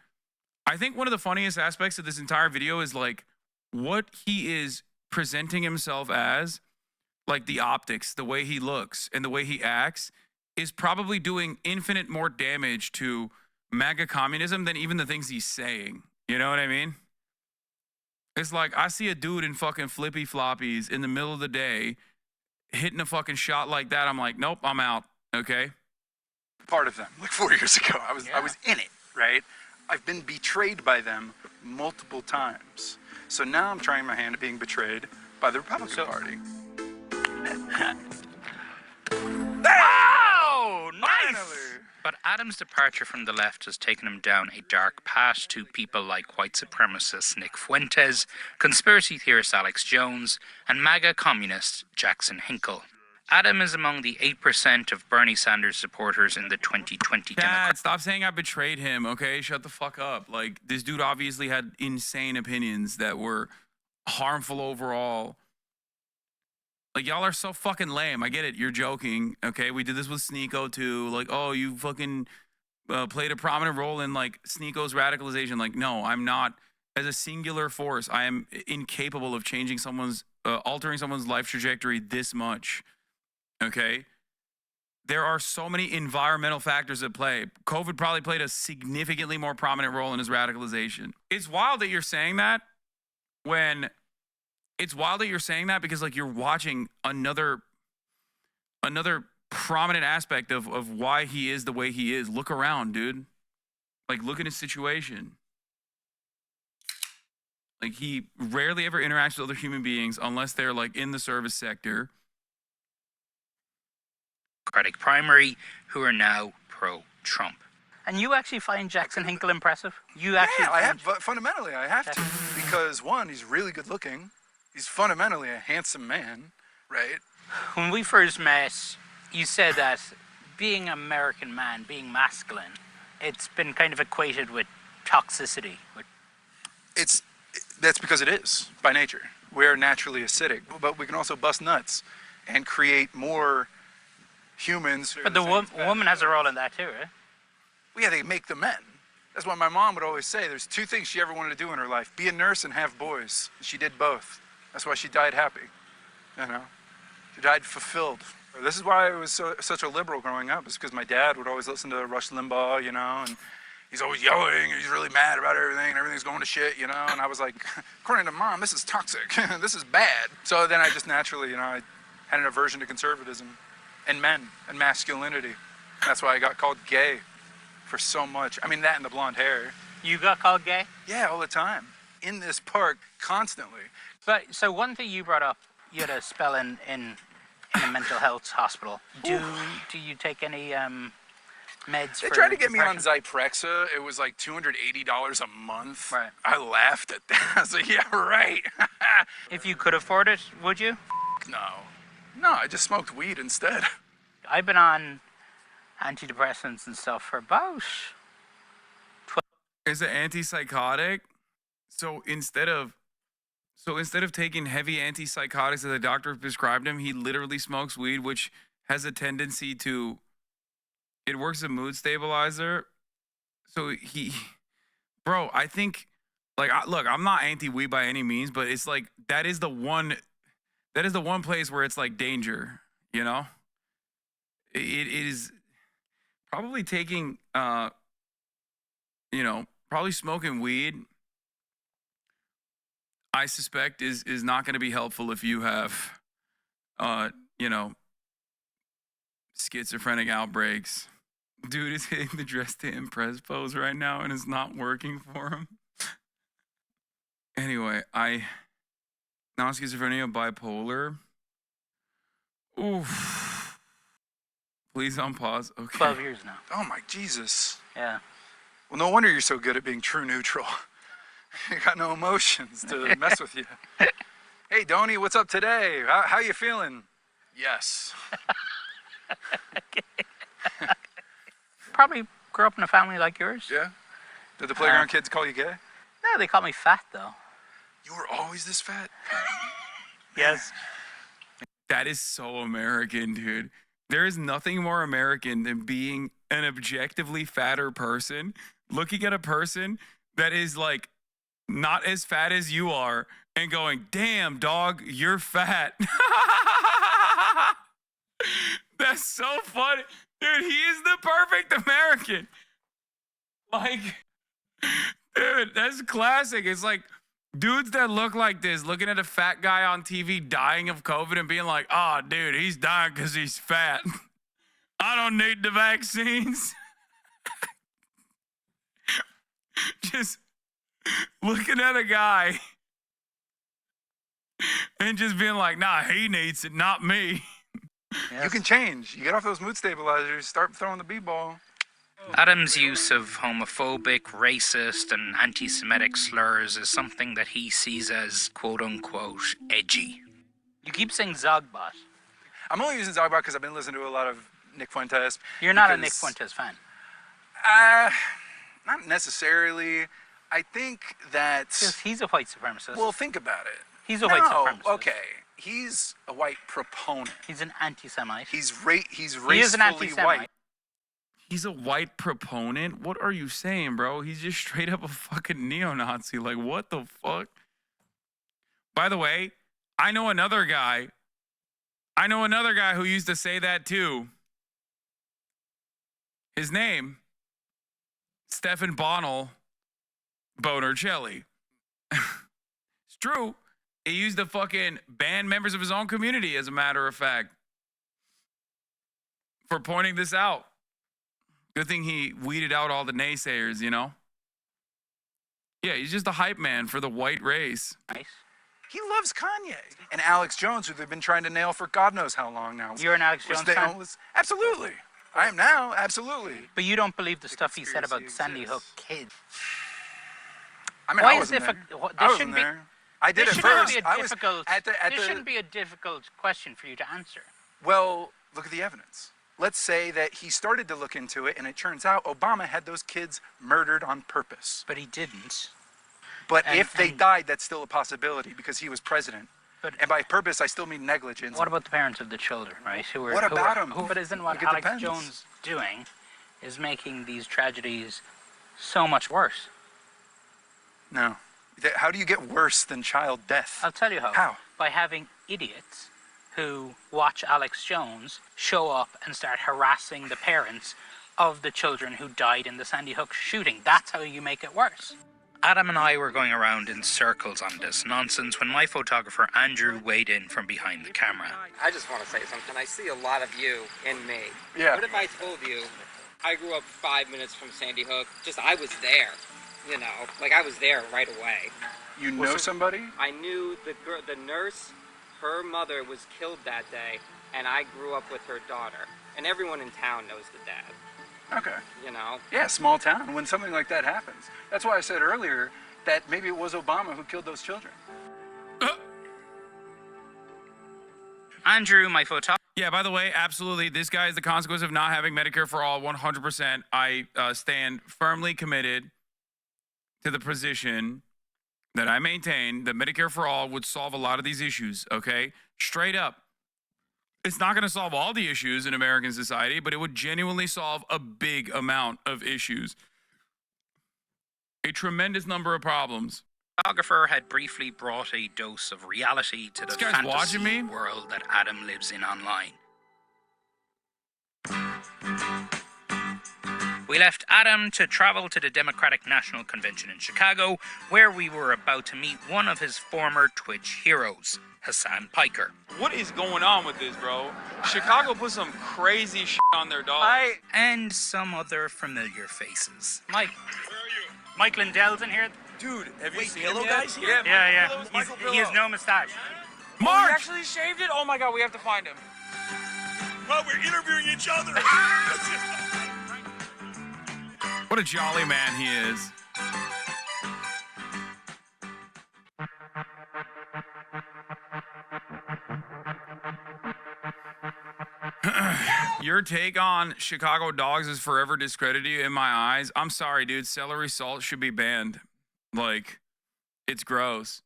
I think one of the funniest aspects of this entire video is like what he is presenting himself as, like the optics, the way he looks and the way he acts is probably doing infinite more damage to MAGA communism than even the things he's saying. You know what I mean? It's like I see a dude in fucking flippy floppies in the middle of the day hitting a fucking shot like that. I'm like, nope, I'm out. Okay. Part of them, like 4 years ago. I was in it, right? I've been betrayed by them multiple times. So now I'm trying my hand at being betrayed by the Republican Party. Oh, nice! But Adam's departure from the left has taken him down a dark path to people like white supremacist Nick Fuentes, conspiracy theorist Alex Jones, and MAGA communist Jackson Hinkle. Adam is among the 8% of Bernie Sanders supporters in the 2020 Dad, stop saying I betrayed him, okay? Shut the fuck up. Like, this dude obviously had insane opinions that were harmful overall. Like, y'all are so fucking lame. I get it. You're joking, okay? We did this with Sneeko, too. Like, oh, you fucking played a prominent role in, like, Sneeko's radicalization. Like, no, I'm not. As a singular force, I am incapable of changing someone's, altering someone's life trajectory this much. Okay, there are so many environmental factors at play. COVID probably played a significantly more prominent role in his radicalization. It's wild that you're saying that because like you're watching another prominent aspect of why he is the way he is. Look around, dude. Like look at his situation. Like, he rarely ever interacts with other human beings unless they're like in the service sector. Democratic primary who are now pro-Trump. And you actually find Jackson Hinkle impressive? You actually? Yeah, I have. Fundamentally, I have to, because one, he's really good looking. He's fundamentally a handsome man, right? When we first met, you said that being an American man, being masculine, it's been kind of equated with toxicity. That's because it is by nature. We're naturally acidic, but we can also bust nuts and create more humans. But the woman has a role in that too, right? Well, yeah, they make the men. That's what my mom would always say. There's two things she ever wanted to do in her life: be a nurse and have boys. She did both. That's why she died happy. You know, she died fulfilled. This is why I was such a liberal growing up. Is because my dad would always listen to Rush Limbaugh, you know, and he's always yelling, and he's really mad about everything, and everything's going to shit, you know. And I was like, according to Mom, this is toxic. This is bad. So then I just naturally, you know, I had an aversion to conservatism and men and masculinity. That's why I got called gay for so much. I mean, that and the blonde hair. You got called gay? Yeah, all the time. In this park, constantly. But so one thing you brought up, you had a spell in a mental health hospital. Do you take any meds? They tried to get me on Zyprexa. It was like $280 a month. Right. I laughed at that. I was like, yeah, right. If you could afford it, would you? No, I just smoked weed instead. I've been on antidepressants and stuff for about 12. It's an antipsychotic. So instead of taking heavy antipsychotics that the doctor prescribed him, he literally smokes weed, which has a tendency to, it works as a mood stabilizer. So bro, I think, like, look, I'm not anti-weed by any means, but it's like, that is the one place where it's like danger, you know? It is probably taking, probably smoking weed, I suspect is not going to be helpful if you have, schizophrenic outbreaks. Dude is hitting the dress to impress pose right now and it's not working for him. Anyway, non-schizophrenia, bipolar. Oof. Please unpause. Okay. 12 years now. Oh my Jesus. Yeah. Well, no wonder you're so good at being true neutral. You got no emotions to mess with you. Hey, Donie, what's up today? How you feeling? Yes. Probably grew up in a family like yours. Yeah? Did the playground kids call you gay? No, they call me fat, though. You were always this fat? Yes. That is so American, dude. There is nothing more American than being an objectively fatter person, looking at a person that is like not as fat as you are and going, damn, dog, you're fat. That's so funny. Dude, he is the perfect American. Like, dude, that's classic. It's like dudes that look like this, looking at a fat guy on TV dying of COVID and being like, oh, dude, he's dying because he's fat. I don't need the vaccines. Just looking at a guy and just being like, nah, he needs it, not me. Yes. You can change. You get off those mood stabilizers, start throwing the b-ball. Adam's use of homophobic, racist, and anti-Semitic slurs is something that he sees as quote-unquote edgy. You keep saying Zogbot. I'm only using Zogbot because I've been listening to a lot of Nick Fuentes. You're not a Nick Fuentes fan? Not necessarily. I think that... Because he's a white supremacist. Well, think about it. He's a white supremacist. Okay. He's a white proponent. He's an anti-Semite. He's racefully he is an anti-Semite. White. He's a white proponent? What are you saying, bro? He's just straight up a fucking neo-Nazi. Like, what the fuck? By the way, I know another guy who used to say that too. His name, Stefan Bonnell Bonercelli. It's true. He used to fucking ban members of his own community, as a matter of fact, for pointing this out. Good thing he weeded out all the naysayers, you know? Yeah, he's just a hype man for the white race. Nice. He loves Kanye. And Alex Jones, who they've been trying to nail for God knows how long now. You're an Alex Jones fan? Absolutely. I am now, absolutely. But you don't believe the stuff he said about Sandy Hook kids. I mean, Why I wasn't there. I wasn't there. I did it first. This shouldn't be a difficult question for you to answer. Well, look at the evidence. Let's say that he started to look into it, and it turns out Obama had those kids murdered on purpose. But he didn't. But if they died, that's still a possibility because he was president. And by purpose, I still mean negligence. What about the parents of the children, right? What about them? But isn't what Alex Jones doing is making these tragedies so much worse? No. How do you get worse than child death? I'll tell you how. How? By having idiots who watch Alex Jones show up and start harassing the parents of the children who died in the Sandy Hook shooting. That's how you make it worse. Adam and I were going around in circles on this nonsense when my photographer Andrew weighed in from behind the camera. I just want to say something. I see a lot of you in me. Yeah. What if I told you I grew up 5 minutes from Sandy Hook? I was there, I was there right away. You know somebody? I knew the nurse. Her mother was killed that day, and I grew up with her daughter. And everyone in town knows the dad. Okay. Yeah, small town, when something like that happens. That's why I said earlier that maybe it was Obama who killed those children. Andrew, my photographer. Yeah, by the way, absolutely. This guy is the consequence of not having Medicare for all, 100%. I stand firmly committed to the position that I maintain that Medicare for all would solve a lot of these issues, okay? Straight up. It's not going to solve all the issues in American society, but it would genuinely solve a big amount of issues. A tremendous number of problems. The photographer had briefly brought a dose of reality to the fantasy world that Adam lives in online. We left Adam to travel to the Democratic National Convention in Chicago, where we were about to meet one of his former Twitch heroes, Hasan Piker. What is going on with this, bro? Chicago put some crazy shit on their dogs. And some other familiar faces. Mike. Where are you? Mike Lindell's in here. Dude, have you seen Pillow him yet? guy's here? Yeah. He has no mustache. Mark! He actually shaved it? Oh my god, we have to find him. Well, we're interviewing each other. What a jolly man he is. Your take on Chicago dogs is forever discredited in my eyes. I'm sorry, dude. Celery salt should be banned. It's gross.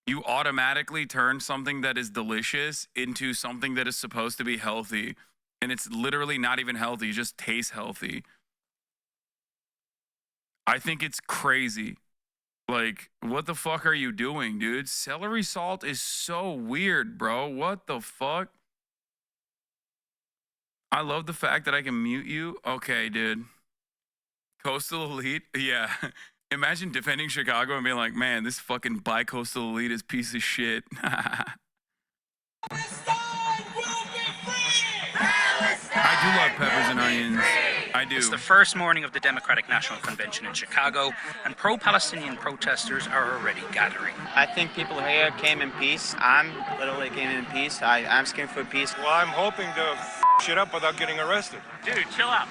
You automatically turn something that is delicious into something that is supposed to be healthy. And it's literally not even healthy. It just tastes healthy. I think it's crazy. What the fuck are you doing, dude? Celery salt is so weird, bro. What the fuck? I love the fact that I can mute you. Okay, dude. Coastal Elite? Yeah. Imagine defending Chicago and being like, man, this fucking bi-coastal elite is piece of shit. I do love peppers and onions. I do. It's the first morning of the Democratic National Convention in Chicago, and pro-Palestinian protesters are already gathering. I think people here came in peace. I'm literally came in peace. I'm asking for peace. Well, I'm hoping to shit up without getting arrested. Dude, chill out.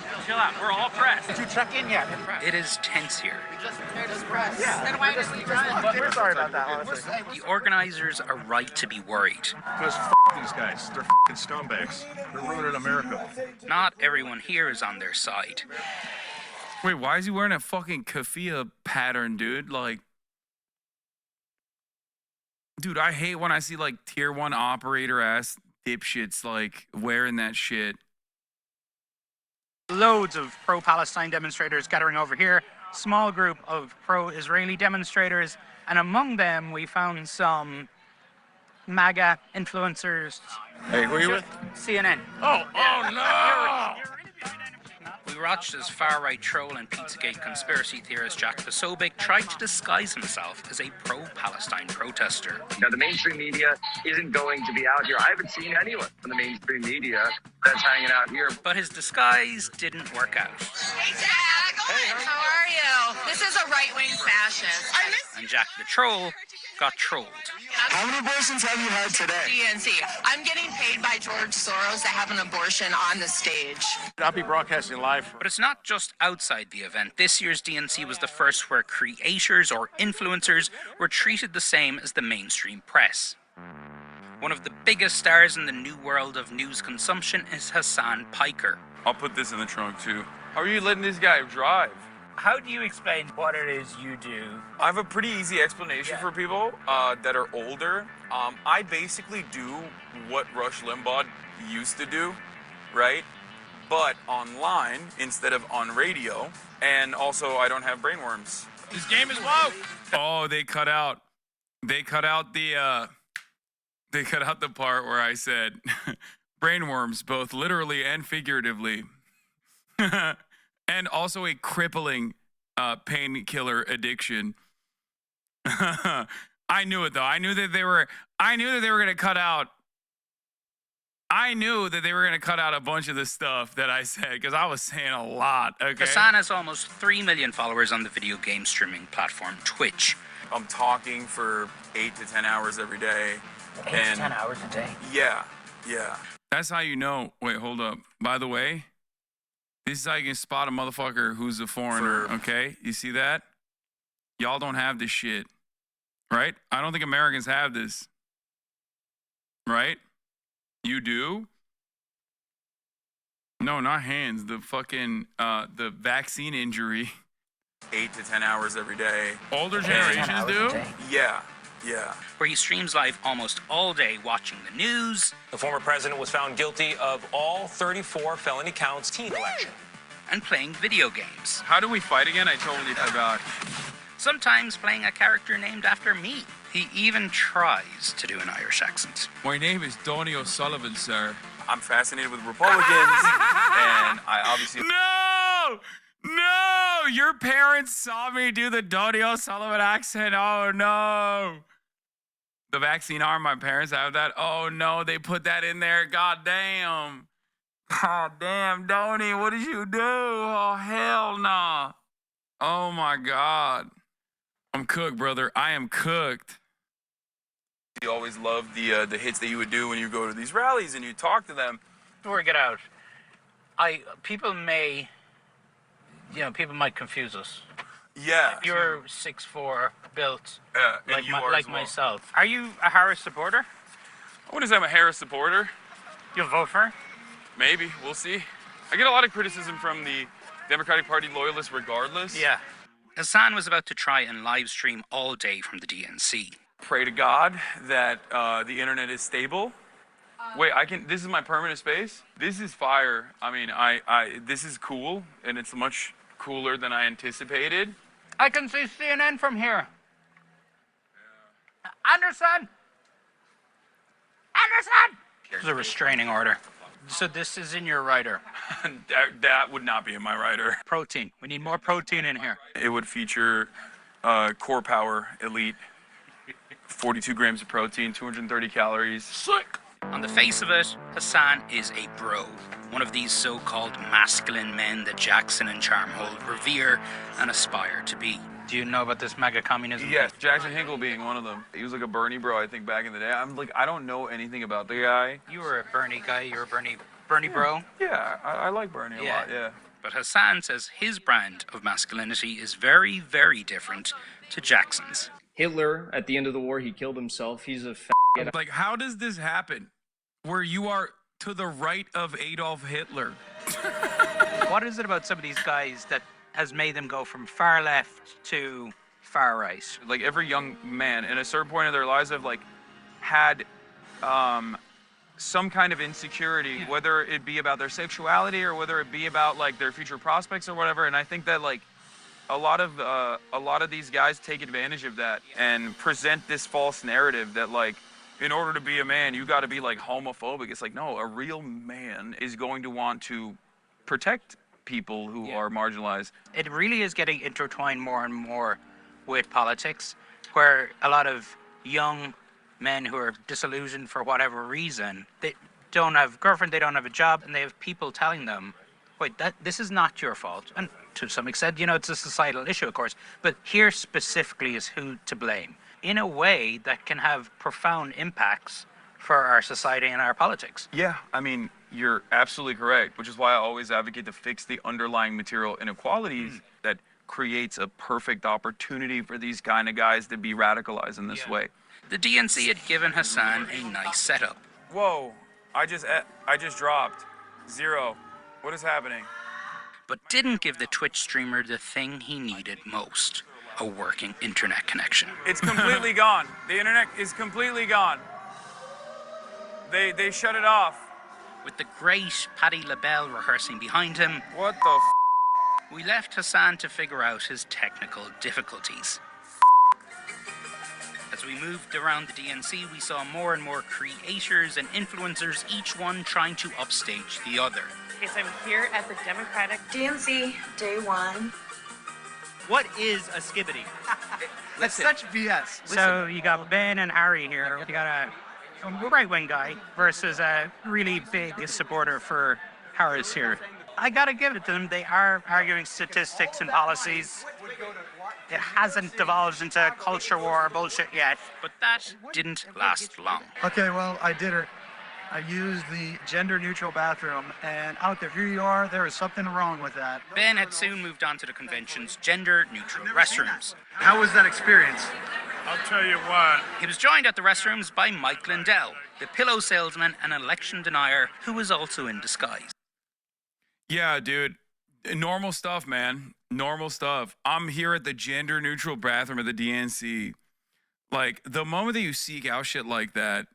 We're all pressed. Did you check in yet? It is tense here. We just prepared as press. Yeah. Then why did we drive? We're sorry about that, honestly. The organizers are right to be worried. Because these guys. They're scumbags. They're ruining America. Not everyone here is on their side. Wait, why is he wearing a fucking keffiyeh pattern, dude? Dude, I hate when I see tier 1 operator ass dipshits wearing that shit. Loads of pro-Palestine demonstrators gathering over here. Small group of pro-Israeli demonstrators. And among them, we found some MAGA influencers. Hey, who are you with? CNN. Oh no! We watched as far-right troll and Pizzagate conspiracy theorist Jack Posobiec tried to disguise himself as a pro-Palestine protester. Now, the mainstream media isn't going to be out here. I haven't seen anyone from the mainstream media that's hanging out here. But his disguise didn't work out. Hey, Jack! How are you? This is a right-wing fascist. And Jack the Troll got trolled. How many abortions have you had today? DNC. I'm getting paid by George Soros to have an abortion on the stage. I'll be broadcasting live. But it's not just outside the event. This year's DNC was the first where creators or influencers were treated the same as the mainstream press. One of the biggest stars in the new world of news consumption is Hasan Piker. I'll put this in the trunk too. How are you letting this guy drive? How do you explain what it is you do? I have a pretty easy explanation for people that are older. I basically do what Rush Limbaugh used to do, right? But online instead of on radio. And also, I don't have brainworms. This game is woke. Oh, they cut out the part where I said brainworms, both literally and figuratively. And also a crippling painkiller addiction. I knew it though. I knew that they were going to cut out. I knew that they were going to cut out a bunch of the stuff that I said because I was saying a lot. Okay. Hasan has almost 3 million followers on the video game streaming platform Twitch. I'm talking for 8 to 10 hours every day. 8 to 10 hours a day? Yeah. That's how you know. Wait, hold up. By the way, this is how you can spot a motherfucker who's a foreigner, okay? You see that? Y'all don't have this shit, right? I don't think Americans have this, right? You do? No, not hands. The fucking, the vaccine injury. 8 to 10 hours every day. Older generations do? Yeah. Where he streams live almost all day watching the news. The former president was found guilty of all 34 felony counts teen election. And playing video games. How do we fight again? I totally forgot. Sometimes playing a character named after me. He even tries to do an Irish accent. My name is Donie O'Sullivan, sir. I'm fascinated with Republicans, and I obviously... No! Your parents saw me do the Donie O'Sullivan accent. Oh, no. The vaccine arm, my parents have that. Oh, no, they put that in there. God damn. Oh, damn, Donie, what did you do? Oh, hell no. Oh, my God. I'm cooked, brother. I am cooked. You always loved the hits that you would do when you go to these rallies and you talk to them. Work it out. People might confuse us. Yeah. You're 6'4", built, and like myself. Are you a Harris supporter? I wouldn't say I'm a Harris supporter. You'll vote for her? Maybe. We'll see. I get a lot of criticism from the Democratic Party loyalists regardless. Yeah. Hasan was about to try and live stream all day from the DNC. Pray to God that the internet is stable. Wait, this is my permanent space? This is fire. I mean, this is cool, and it's much cooler than I anticipated. I can see CNN from here. Anderson! There's a restraining order. So this is in your rider. that would not be in my rider. Protein. We need more protein in here. It would feature Core Power Elite. 42 grams of protein, 230 calories. Sick! On the face of it, Hasan is a bro. One of these so-called masculine men that Jackson and Charmhole revere and aspire to be. Do you know about this mega communism? Yes, Jackson Hinkle being one of them. He was like a Bernie bro, I think, back in the day. I don't know anything about the guy. You were a Bernie guy. You were a Bernie bro. Yeah, I like Bernie a lot, yeah. But Hasan says his brand of masculinity is very, very different to Jackson's. Hitler, at the end of the war, he killed himself. He's a Like, how does this happen? Where you are to the right of Adolf Hitler. What is it about some of these guys that has made them go from far left to far right? Like every young man in a certain point of their lives have had some kind of insecurity, whether it be about their sexuality or whether it be about their future prospects or whatever. And I think that a lot of these guys take advantage of that and present this false narrative that in order to be a man, you got to be homophobic. It's no, a real man is going to want to protect people who are marginalized. It really is getting intertwined more and more with politics, where a lot of young men who are disillusioned for whatever reason, they don't have a girlfriend, they don't have a job, and they have people telling them Wait, this is not your fault. And to some extent, it's a societal issue, of course. But here specifically is who to blame. In a way that can have profound impacts for our society and our politics. Yeah, I mean, you're absolutely correct, which is why I always advocate to fix the underlying material inequalities that creates a perfect opportunity for these kind of guys to be radicalized in this way. The DNC had given Hasan a nice setup. Whoa, I just dropped 0. What is happening? But didn't give the Twitch streamer the thing he needed most, a working internet connection. It's completely gone. The internet is completely gone. They shut it off. With the great Patti LaBelle rehearsing behind him, what the we left Hasan to figure out his technical difficulties. As we moved around the DNC, we saw more and more creators and influencers, each one trying to upstage the other. Okay, so I'm here at the Democratic DNC Day 1. What is a skibbity? That's such BS. So you got Ben and Harry here. You got a right-wing guy versus a really big supporter for Harris here. I gotta give it to them. They are arguing statistics and policies. It hasn't divulged into culture war bullshit yet. But that didn't last long. Okay, well, I did it. I used the gender-neutral bathroom, and out there, here you are, there is something wrong with that. Ben had soon moved on to the convention's gender-neutral restrooms. How was that experience? I'll tell you what. He was joined at the restrooms by Mike Lindell, the pillow salesman and election denier who was also in disguise. Yeah, dude. Normal stuff, man. Normal stuff. I'm here at the gender-neutral bathroom of the DNC. Like, the moment that you seek out shit like that,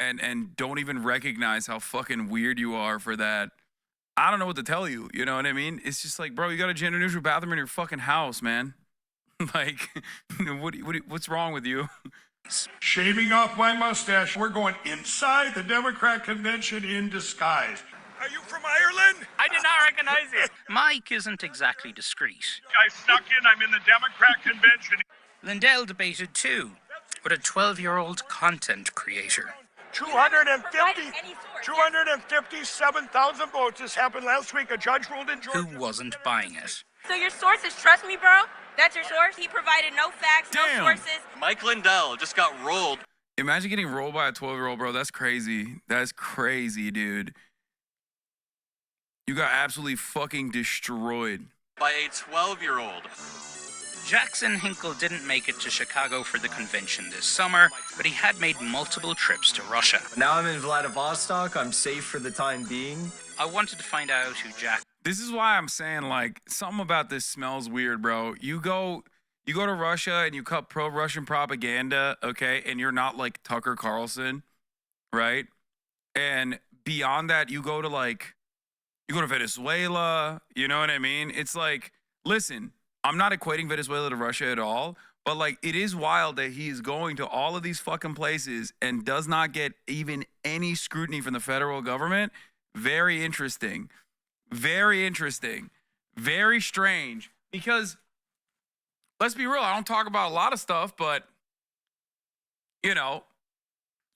and don't even recognize how fucking weird you are for that, I don't know what to tell you. You know what I mean? It's just like, bro, you got a gender-neutral bathroom in your fucking house, man. Like, what's wrong with you? Shaving off my mustache. We're going inside the Democrat convention in disguise. Are you from Ireland? I did not recognize you. Mike isn't exactly discreet. I snuck in. I'm in the Democrat convention. Lindell debated too, with a 12-year-old content creator. 257,000 votes. This happened last week. A judge ruled in Georgia. Who wasn't buying it. So your sources trust me, bro? That's your source? He provided no facts, no sources. Mike Lindell just got rolled. Imagine getting rolled by a 12-year-old, bro. That's crazy. That's crazy, dude. You got absolutely fucking destroyed. By a 12-year-old. Jackson Hinkle didn't make it to Chicago for the convention this summer, but he had made multiple trips to Russia. Now I'm in Vladivostok. I'm safe for the time being. I wanted to find out who Jack... This is why I'm saying, like, something about this smells weird, bro. You go to Russia and you cut pro-Russian propaganda, okay, and you're not like Tucker Carlson, right? And beyond that, you go to Venezuela, you know what I mean? It's like, listen, I'm not equating Venezuela to Russia at all, but like, it is wild that he's going to all of these fucking places and does not get even any scrutiny from the federal government. Very interesting. Very interesting. Very strange. Because, let's be real, I don't talk about a lot of stuff, but, you know,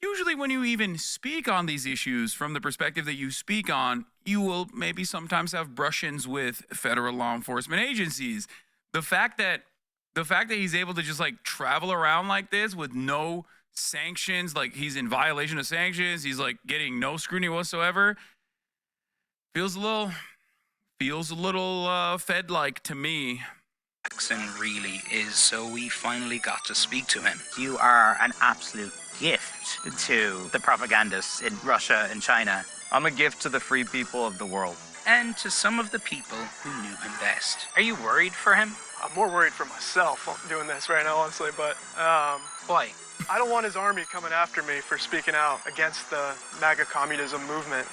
usually when you even speak on these issues from the perspective that you speak on, you will maybe sometimes have brush-ins with federal law enforcement agencies. The fact that he's able to just like travel around like this with no sanctions, like he's in violation of sanctions, he's like getting no scrutiny whatsoever, feels a little Fed-like to me. Jackson really is, so we finally got to speak to him. You are an absolute gift to the propagandists in Russia and China. I'm a gift to the free people of the world. And to some of the people who knew him best. Are you worried for him? I'm more worried for myself doing this right now, honestly, but why? I don't want his army coming after me for speaking out against the MAGA communism movement.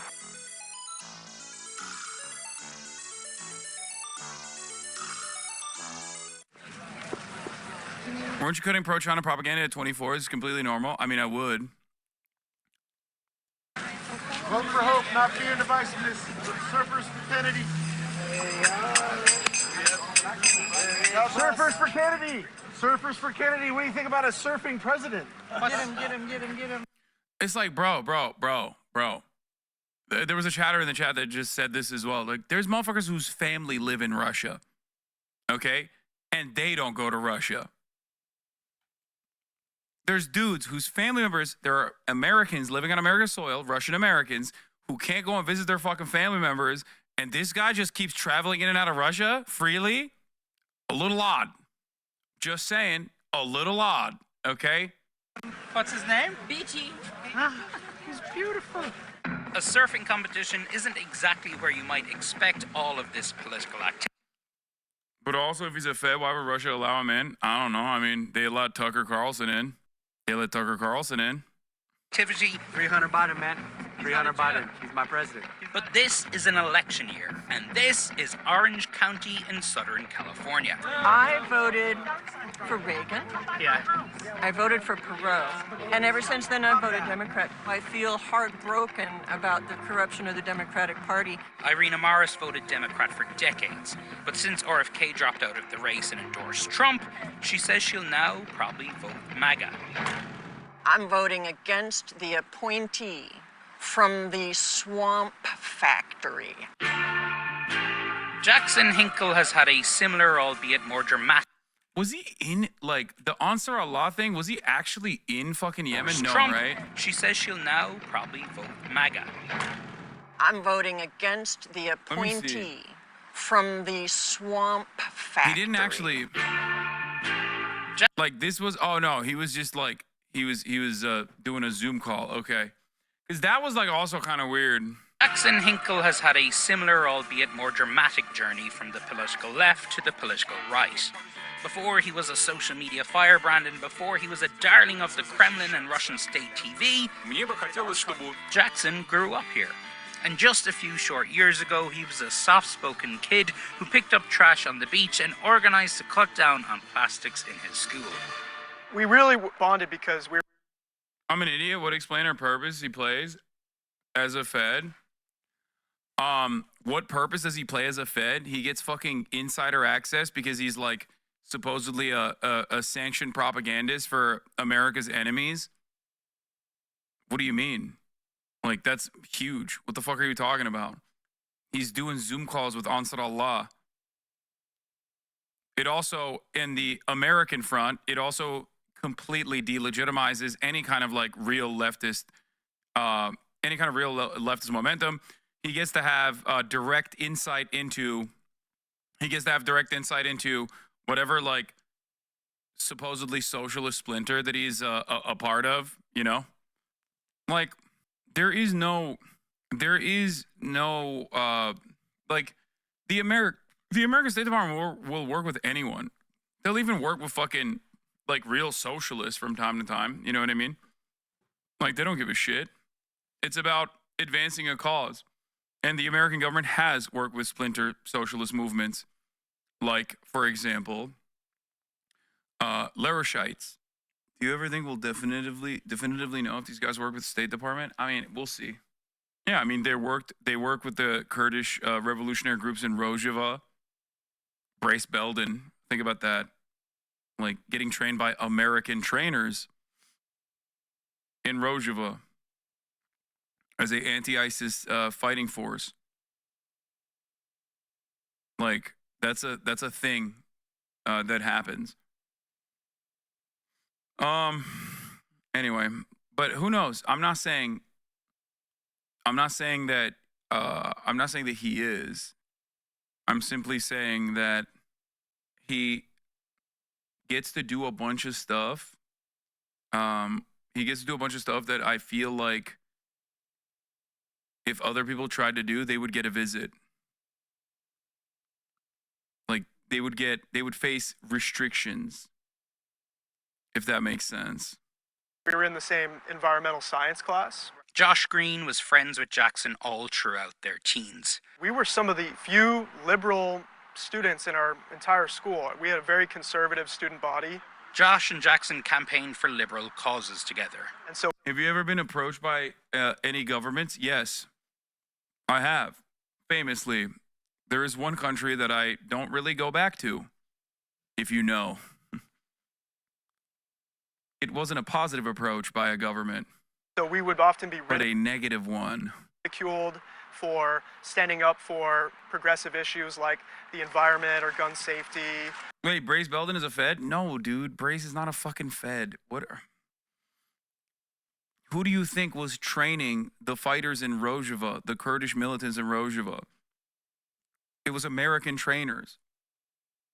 Weren't you cutting pro-China propaganda at 24? It's completely normal. I mean, I would. Vote for hope, not fear and divisiveness. Surfers for Kennedy. Surfers for Kennedy. Surfers for Kennedy. What do you think about a surfing president? Get him. It's like, bro. there was a chatter in the chat that just said this as well. Like, there's motherfuckers whose family live in Russia, okay? And they don't go to Russia. There's dudes whose family members, there are Americans living on America's soil, Russian Americans, who can't go and visit their fucking family members, and this guy just keeps traveling in and out of Russia freely? A little odd. Just saying, a little odd, okay? What's his name? BG. He's beautiful. A surfing competition isn't exactly where you might expect all of this political activity. But also, if he's a Fed, why would Russia allow him in? I don't know. I mean, they allowed Tucker Carlson in. They let Tucker Carlson in. 300 Biden, man. 300 Biden. He's my president. But this is an election year, and this is Orange County in Southern California. I voted for Reagan. Yeah. I voted for Perot. And ever since then, I've voted Democrat. I feel heartbroken about the corruption of the Democratic Party. Irina Morris voted Democrat for decades, but since RFK dropped out of the race and endorsed Trump, she says she'll now probably vote MAGA. I'm voting against the appointee from the swamp factory. Jackson Hinkle has had a similar, albeit more dramatic. Was he in, like, the Ansar Allah thing? Was he actually in fucking Yemen? No, Trump, right? She says she'll now probably vote MAGA. I'm voting against the appointee from the swamp factory. He didn't actually. Like, this was. Oh no, he was just like he was doing a Zoom call. Okay, because that was like also kind of weird. Jackson Hinkle has had a similar, albeit more dramatic journey from the political left to the political right. Before he was a social media firebrand and before he was a darling of the Kremlin and Russian state TV, Jackson grew up here. And just a few short years ago, he was a soft-spoken kid who picked up trash on the beach and organized to cut down on plastics in his school. We really bonded because we're... I'm an idiot. Would explain her purpose. He plays as a Fed. What purpose does he play as a Fed? He gets fucking insider access because he's like supposedly a sanctioned propagandist for America's enemies. What do you mean? Like, that's huge. What the fuck are you talking about? He's doing Zoom calls with Ansar Allah. It also, in the American front, it also completely delegitimizes any kind of like real leftist, leftist momentum. He gets to have direct insight into whatever like supposedly socialist splinter that he's a part of, you know? Like, there is no like the American State Department will work with anyone. They'll even work with fucking like real socialists from time to time. You know what I mean? Like, they don't give a shit. It's about advancing a cause. And the American government has worked with splinter socialist movements. Like, for example, Larishites. Do you ever think we'll definitively know if these guys work with the State Department? I mean, we'll see. Yeah, I mean, they work with the Kurdish revolutionary groups in Rojava. Brace Belden. Think about that. Like, getting trained by American trainers in Rojava as a anti-ISIS fighting force. Like, that's a thing that happens. Anyway, but who knows? I'm not saying that he is. I'm simply saying that he gets to do a bunch of stuff. He gets to do a bunch of stuff that I feel like if other people tried to do, they would get a visit. Like, they would face restrictions, if that makes sense. We were in the same environmental science class. Josh Green was friends with Jackson all throughout their teens. We were some of the few liberal students in our entire school. We had a very conservative student body. Josh and Jackson campaigned for liberal causes together. And so, have you ever been approached by any governments? Yes, I have. Famously, there is one country that I don't really go back to, if you know. It wasn't a positive approach by a government. So we would often be but a negative one. ridiculed for standing up for progressive issues like the environment or gun safety. Wait, Brace Belden is a Fed? No, dude. Brace is not a fucking Fed. What? Who do you think was training the fighters in Rojava, the Kurdish militants in Rojava? It was American trainers.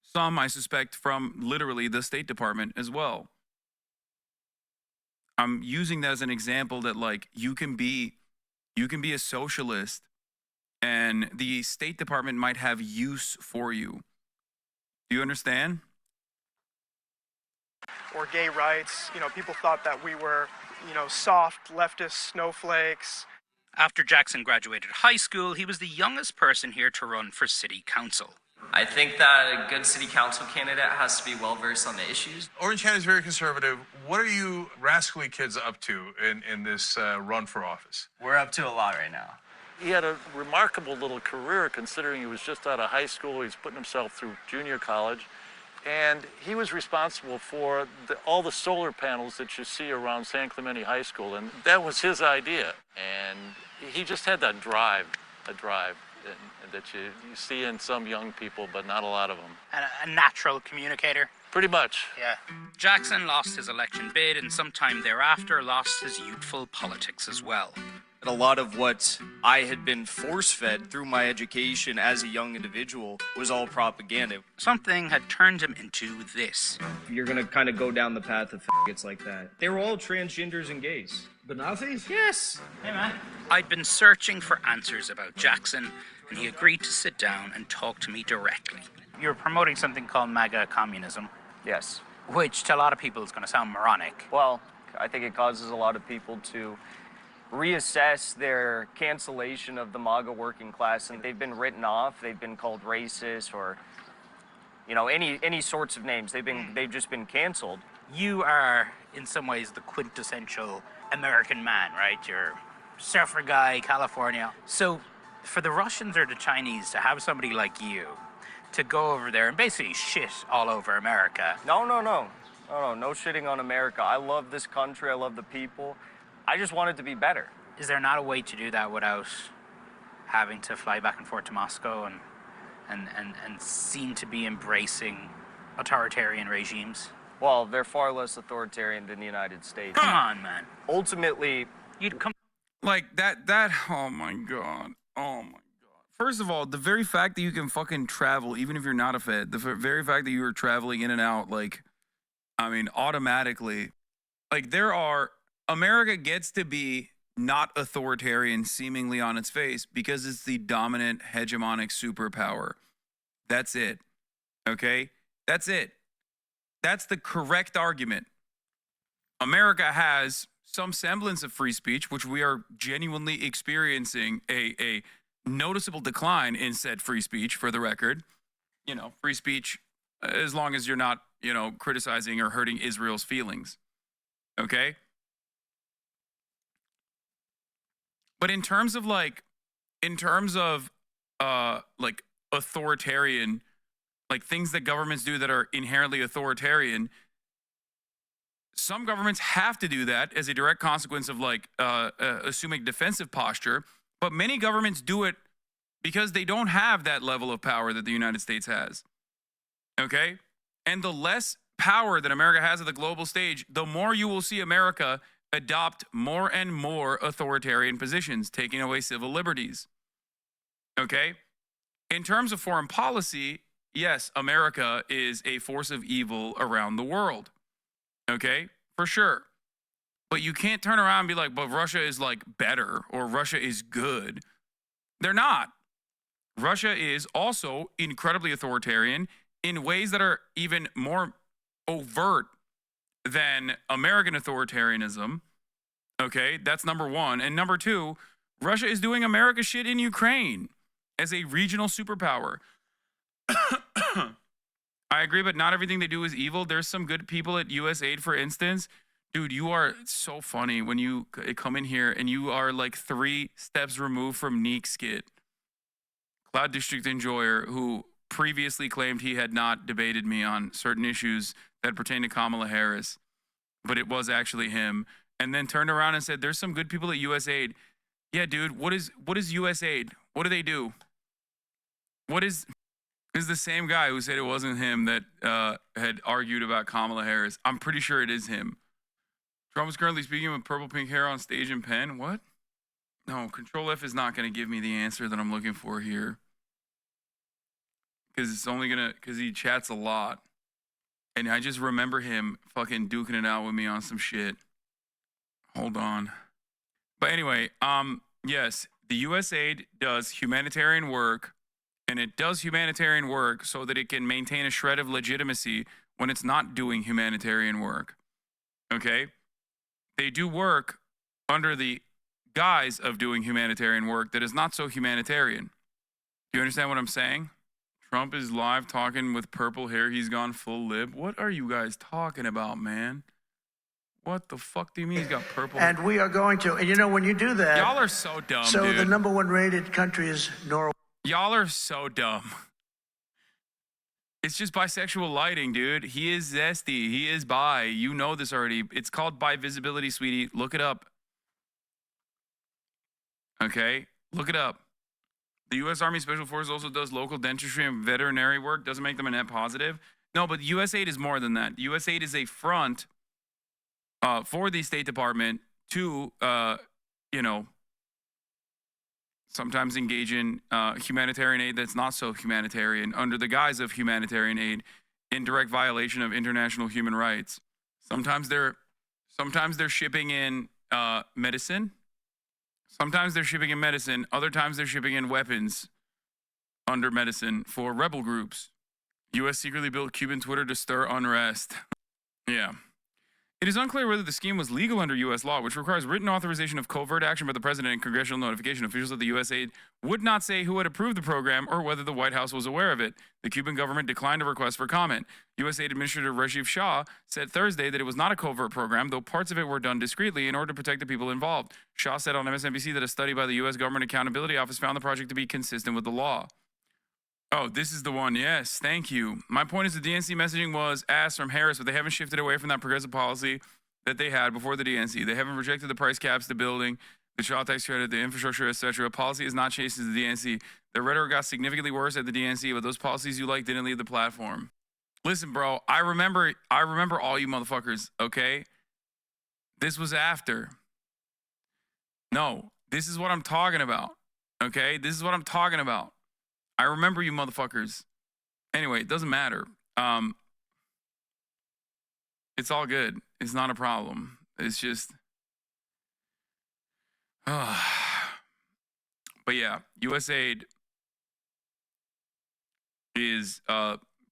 Some, I suspect, from literally the State Department as well. I'm using that as an example that, like, you can be a socialist and the State Department might have use for you. Do you understand? Or gay rights. You know, people thought that we were, you know, soft leftist snowflakes. After Jackson graduated high school, he was the youngest person here to run for city council. I think that a good city council candidate has to be well versed on the issues. Orange County is very conservative. What are you rascally kids up to in this run for office? We're up to a lot right now. He had a remarkable little career considering he was just out of high school. He's putting himself through junior college. And he was responsible for all the solar panels that you see around San Clemente High School. And that was his idea. And he just had that drive that you see in some young people, but not a lot of them. A natural communicator. Pretty much. Yeah. Jackson lost his election bid and sometime thereafter lost his youthful politics as well. A lot of what I had been force-fed through my education as a young individual was all propaganda. Something had turned him into this. You're gonna kind of go down the path of faggots like that. They were all transgenders and gays. The Nazis? Yes. Hey, man. I'd been searching for answers about Jackson, and he agreed to sit down and talk to me directly. You're promoting something called MAGA communism. Yes. Which to a lot of people is going to sound moronic. Well, I think it causes a lot of people to reassess their cancellation of the MAGA working class, and they've been written off. They've been called racist or, you know, any sorts of names. They've just been canceled. You are, in some ways, the quintessential American man, right? You're surfer guy, California. So for the Russians or the Chinese to have somebody like you to go over there and basically shit all over America. No shitting on America. I love this country. I love the people. I just want it to be better. Is there not a way to do that without having to fly back and forth to Moscow and seem to be embracing authoritarian regimes? Well, they're far less authoritarian than the United States. Come on, man. Ultimately, you'd come like that, oh my God. Oh my God. First of all, the very fact that you can fucking travel, even if you're not a Fed, the very fact that you are traveling in and out, like, I mean, automatically, like America gets to be not authoritarian seemingly on its face because it's the dominant hegemonic superpower. That's it. Okay? That's it. That's the correct argument. America has some semblance of free speech, which we are genuinely experiencing a noticeable decline in said free speech, for the record. You know, free speech, as long as you're not, you know, criticizing or hurting Israel's feelings. Okay? But in terms of authoritarian, like things that governments do that are inherently authoritarian, some governments have to do that as a direct consequence of assuming defensive posture. But many governments do it because they don't have that level of power that the United States has. Okay? And the less power that America has at the global stage, the more you will see America adopt more and more authoritarian positions, taking away civil liberties. Okay? In terms of foreign policy, yes, America is a force of evil around the world. Okay? For sure. But you can't turn around and be like, but Russia is like better or Russia is good. They're not. Russia is also incredibly authoritarian in ways that are even more overt than American authoritarianism. Okay, that's number one. And number two, Russia is doing America shit in Ukraine as a regional superpower. I agree, but not everything they do is evil. There's some good people at USAID, for instance. Dude, you are so funny when you come in here and you are like 3 steps removed from Neek Skit, Cloud District Enjoyer, who previously claimed he had not debated me on certain issues that pertain to Kamala Harris, but it was actually him, and then turned around and said, there's some good people at USAID. Yeah, dude. What is USAID? What do they do? What is the same guy who said it wasn't him that had argued about Kamala Harris? I'm pretty sure it is him. Trump is currently speaking with purple pink hair on stage in pen. What? No, Control F is not going to give me the answer that I'm looking for here. Because it's only going to, because he chats a lot. And I just remember him fucking duking it out with me on some shit. Hold on. But anyway, yes, the USAID does humanitarian work, and it does humanitarian work so that it can maintain a shred of legitimacy when it's not doing humanitarian work. Okay? They do work under the guise of doing humanitarian work that is not so humanitarian. Do you understand what I'm saying? Trump is live talking with purple hair. He's gone full lib. What are you guys talking about, man? What the fuck do you mean he's got purple hair? And we are going to, and you know, when you do that. Y'all are so dumb, so dude. The #1 rated country is Norway. Y'all are so dumb. It's just bisexual lighting, dude. He is zesty. He is bi. You know this already. It's called bi visibility, sweetie. Look it up. Okay? Look it up. The U.S. Army Special Forces also does local dentistry and veterinary work. Doesn't make them a net positive. No, but USAID is more than that. USAID is a front for the State Department to, sometimes engage in humanitarian aid that's not so humanitarian under the guise of humanitarian aid in direct violation of international human rights. Sometimes they're shipping in medicine. Sometimes they're shipping in medicine. Other times they're shipping in weapons under medicine for rebel groups. U.S. secretly built Cuban Twitter to stir unrest. Yeah. It is unclear whether the scheme was legal under U.S. law, which requires written authorization of covert action by the president and congressional notification. Officials of the USAID would not say who had approved the program or whether the White House was aware of it. The Cuban government declined a request for comment. USAID Administrator Rajiv Shah said Thursday that it was not a covert program, though parts of it were done discreetly in order to protect the people involved. Shah said on MSNBC that a study by the U.S. Government Accountability Office found the project to be consistent with the law. Oh, this is the one. Yes, thank you. My point is the DNC messaging was asked from Harris, but they haven't shifted away from that progressive policy that they had before the DNC. They haven't rejected the price caps, the building, the child tax credit, the infrastructure, etc. Policy is not changed since the DNC. The rhetoric got significantly worse at the DNC, but those policies you like didn't leave the platform. Listen, bro, I remember all you motherfuckers, okay? This was after. No, this is what I'm talking about, okay? This is what I'm talking about. I remember you motherfuckers. Anyway, it doesn't matter. It's all good. It's not a problem. It's just... But yeah, USAID is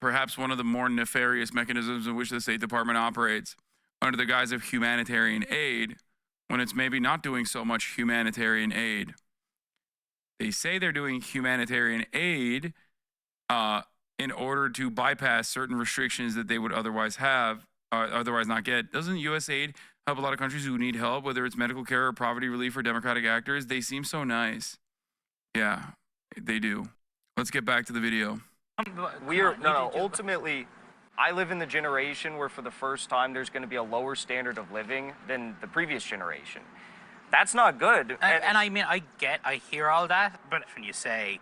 perhaps one of the more nefarious mechanisms in which the State Department operates under the guise of humanitarian aid when it's maybe not doing so much humanitarian aid. They say they're doing humanitarian aid in order to bypass certain restrictions that they would otherwise have, otherwise not get. Doesn't USAID help a lot of countries who need help, whether it's medical care or poverty relief for democratic actors? They seem so nice. Yeah, they do. Let's get back to the video. Ultimately, I live in the generation where for the first time there's going to be a lower standard of living than the previous generation. That's not good. And I mean, I hear all that, but when you say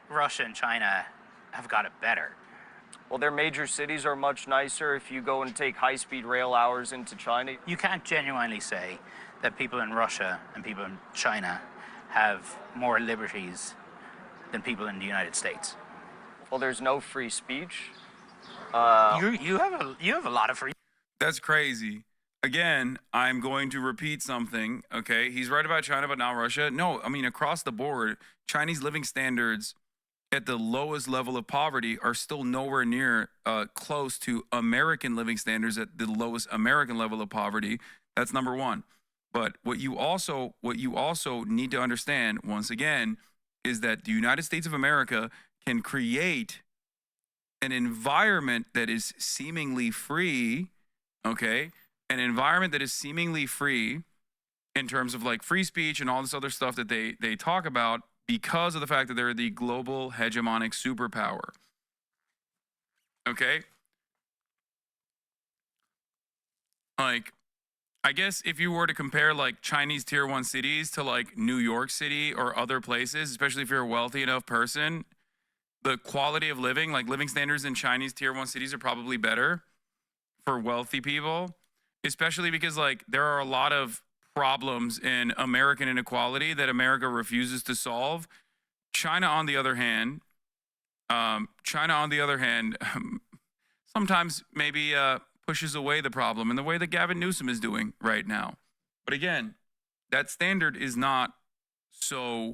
Russia and China have got it better. Well, their major cities are much nicer. If you go and take high-speed rail hours into China. You can't genuinely say that people in Russia and people in China have more liberties than people in the United States. Well, there's no free speech. You have a lot of free. That's crazy. Again, I'm going to repeat something, okay? He's right about China, but not Russia. No, I mean, across the board, Chinese living standards at the lowest level of poverty are still nowhere near close to American living standards at the lowest American level of poverty. That's number one. But what you also need to understand, once again, is that the United States of America can create an environment that is seemingly free, okay? An environment that is seemingly free in terms of like free speech and all this other stuff that they talk about because of the fact that they're the global hegemonic superpower. Okay? Like, I guess if you were to compare like Chinese tier 1 cities to like New York City or other places, especially if you're a wealthy enough person, the quality of living, like living standards in Chinese tier 1 cities are probably better for wealthy people, especially because like there are a lot of problems in American inequality that America refuses to solve. China, on the other hand, sometimes maybe pushes away the problem in the way that Gavin Newsom is doing right now. But again, that standard is not so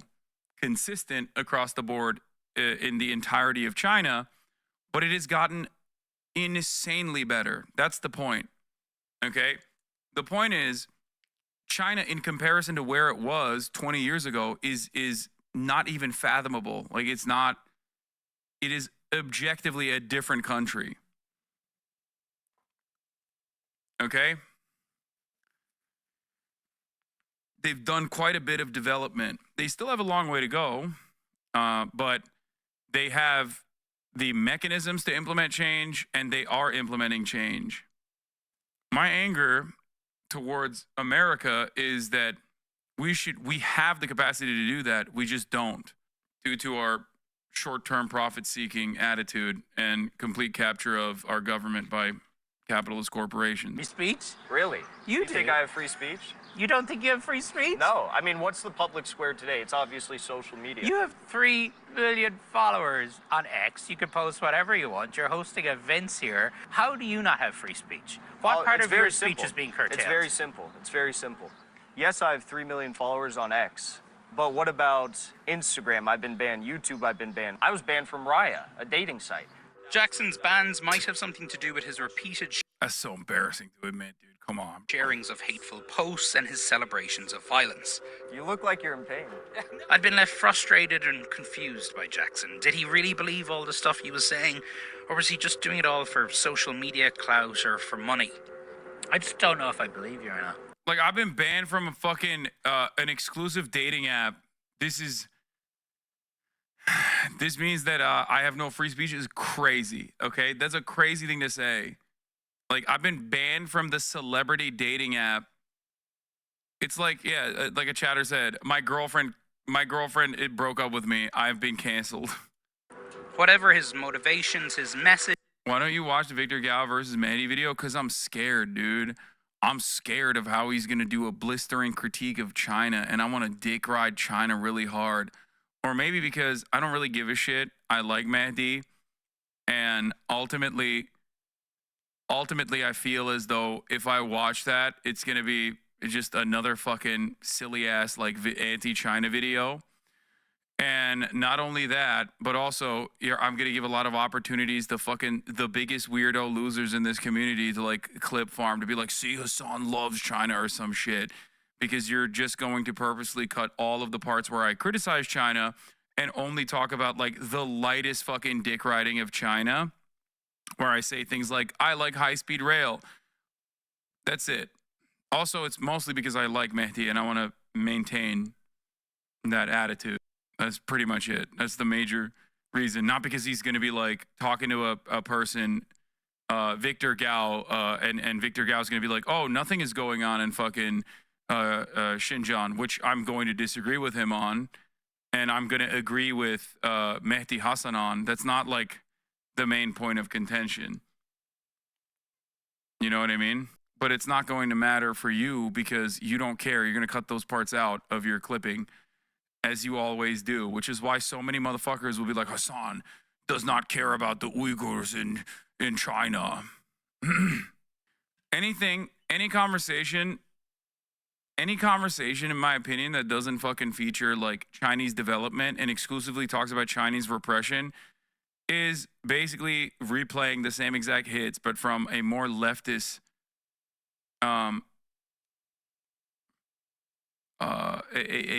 consistent across the board in the entirety of China, but it has gotten insanely better. That's the point. Okay? The point is, China, in comparison to where it was 20 years ago, is not even fathomable. Like, it's not, it is objectively a different country. Okay? They've done quite a bit of development. They still have a long way to go, but they have the mechanisms to implement change, and they are implementing change. My anger towards America is that we have the capacity to do that. We just don't, due to our short-term profit-seeking attitude and complete capture of our government by capitalist corporations. Free speech? Really? You think I have free speech? You don't think you have free speech? No. I mean, what's the public square today? It's obviously social media. You have 3 million followers on X. You can post whatever you want. You're hosting events here. How do you not have free speech? What part of your speech is being curtailed? It's very simple. It's very simple. Yes, I have 3 million followers on X. But what about Instagram? I've been banned. YouTube, I've been banned. I was banned from Raya, a dating site. Jackson's bans might have something to do with his repeated That's so embarrassing to admit, dude. Come on. sharings of hateful posts and his celebrations of violence. You look like you're in pain. I'd been left frustrated and confused by Jackson. Did he really believe all the stuff he was saying, or was he just doing it all for social media clout or for money? I just don't know if I believe you or not. Like, I've been banned from a fucking an exclusive dating app. This means that I have no free speech is crazy. Okay, that's a crazy thing to say. Like, I've been banned from the celebrity dating app. It's like, yeah, like a chatter said, my girlfriend, it broke up with me. I've been canceled. Whatever his motivations, his message. Why don't you watch the Victor Gao versus Manny video? Because I'm scared, dude. I'm scared of how he's going to do a blistering critique of China, and I want to dick ride China really hard. Or maybe because I don't really give a shit. I like Mahdi, and ultimately I feel as though if I watch that, it's going to be just another fucking silly ass like anti-China video. And not only that, but also I'm going to give a lot of opportunities to fucking the biggest weirdo losers in this community to like clip farm, to be like, see, Hasan loves China or some shit, because you're just going to purposely cut all of the parts where I criticize China and only talk about like the lightest fucking dick riding of China, where I say things like, I like high-speed rail. That's it. Also, it's mostly because I like Mehdi and I want to maintain that attitude. That's pretty much it. That's the major reason. Not because he's going to be like talking to a person, Victor Gao, and Victor Gao's going to be like, oh, nothing is going on in fucking Xinjiang, which I'm going to disagree with him on. And I'm going to agree with Mehdi Hasan on. That's not like the main point of contention. You know what I mean? But it's not going to matter for you because you don't care. You're going to cut those parts out of your clipping, as you always do, which is why so many motherfuckers will be like, Hasan does not care about the Uyghurs in China. Any conversation, in my opinion, that doesn't fucking feature like Chinese development and exclusively talks about Chinese repression is basically replaying the same exact hits, but from a more leftist, a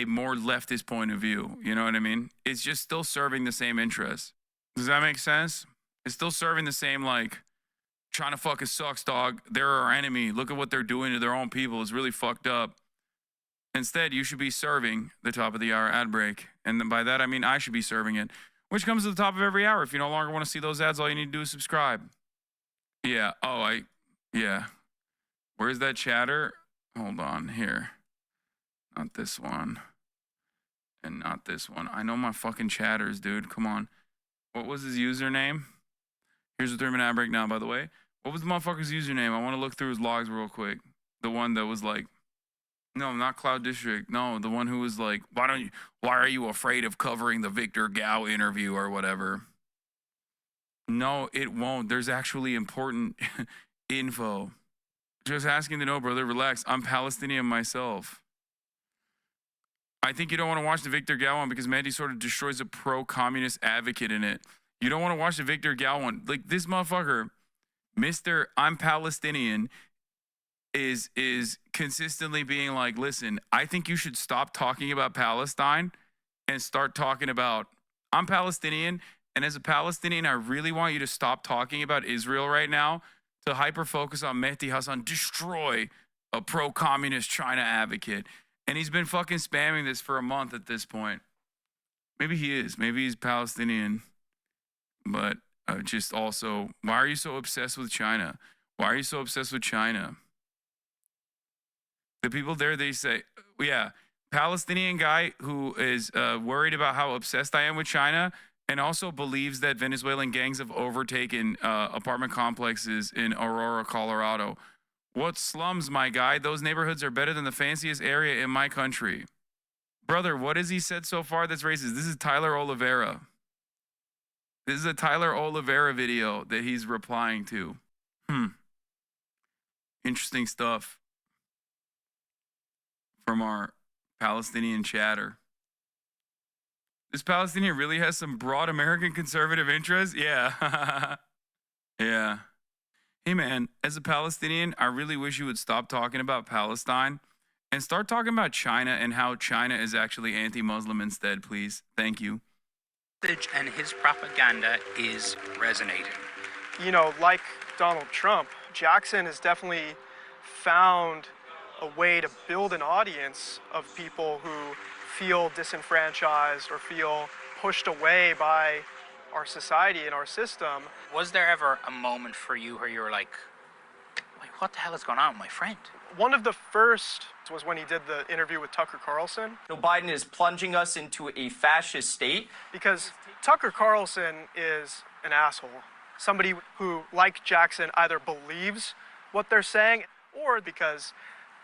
more leftist point of view. You know what I mean? It's just still serving the same interests. Does that make sense? It's still serving the same, like, China fucking sucks, dog. They're our enemy. Look at what they're doing to their own people. It's really fucked up. Instead, you should be serving the top of the hour ad break. And then by that, I mean I should be serving it, which comes to the top of every hour. If you no longer want to see those ads, all you need to do is subscribe. Yeah. Oh, yeah. Where's that chatter? Hold on here. Not this one. And not this one. I know my fucking chatters, dude. Come on. What was his username? Here's a 3-minute ad break now, by the way. What was the motherfucker's username? I want to look through his logs real quick. The one that was like, no, not Cloud District. No, the one who was like, why are you afraid of covering the Victor Gao interview or whatever? No, it won't. There's actually important info. Just asking to know, brother. Relax. I'm Palestinian myself. I think you don't want to watch the Victor Gao one because Mandy sort of destroys a pro-communist advocate in it. You don't want to watch the Victor Gao one. Like, this motherfucker, Mr. I'm Palestinian, is consistently being like, listen, I think you should stop talking about Palestine and start talking about, I'm Palestinian, and as a Palestinian, I really want you to stop talking about Israel right now to hyper-focus on Mehdi Hasan, destroy a pro-communist China advocate. And he's been fucking spamming this for a month at this point. Maybe he is. Maybe he's Palestinian. But just also, why are you so obsessed with China? Why are you so obsessed with China? The people there, they say, yeah, Palestinian guy who is worried about how obsessed I am with China and also believes that Venezuelan gangs have overtaken apartment complexes in Aurora, Colorado. What slums, my guy? Those neighborhoods are better than the fanciest area in my country. Brother, what has he said so far that's racist? This is Tyler Oliveira. This is a Tyler Oliveira video that he's replying to. Interesting stuff from our Palestinian chatter. This Palestinian really has some broad American conservative interests? Yeah. Yeah. Hey, man, as a Palestinian, I really wish you would stop talking about Palestine and start talking about China and how China is actually anti-Muslim instead, please. Thank you. And his propaganda is resonating. You know, like Donald Trump, Jackson has definitely found a way to build an audience of people who feel disenfranchised or feel pushed away by our society and our system. Was there ever a moment for you where you were like, what the hell is going on with my friend? One of the first was when he did the interview with Tucker Carlson. Joe Biden is plunging us into a fascist state. Because Tucker Carlson is an asshole. Somebody who, like Jackson, either believes what they're saying or because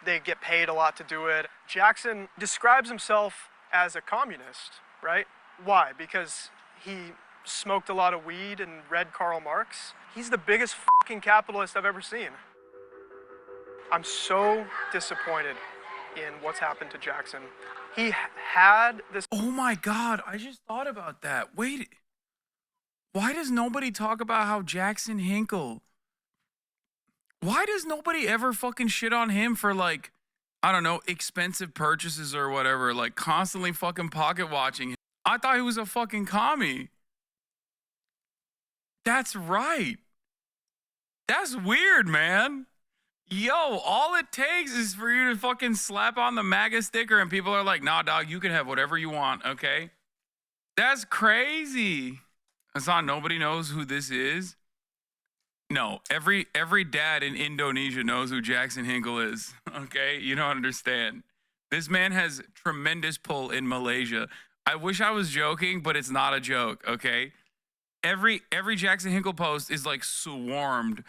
they get paid a lot to do it. Jackson describes himself as a communist, right? Why? Because he smoked a lot of weed and read Karl Marx. He's the biggest fucking capitalist I've ever seen. I'm so disappointed in what's happened to Jackson. He had this. Oh my God, I just thought about that. Wait, why does nobody talk about how Jackson Hinkle? Why does nobody ever fucking shit on him for, like, I don't know, expensive purchases or whatever, like constantly fucking pocket watching? I thought he was a fucking commie. That's right. That's weird, man. Yo, all it takes is for you to fucking slap on the MAGA sticker and people are like, nah, dog, you can have whatever you want, okay? That's crazy. Hasan, nobody knows who this is. No, every dad in Indonesia knows who Jackson Hinkle is, okay? You don't understand. This man has tremendous pull in Malaysia. I wish I was joking, but it's not a joke, okay? Every Jackson Hinkle post is like swarmed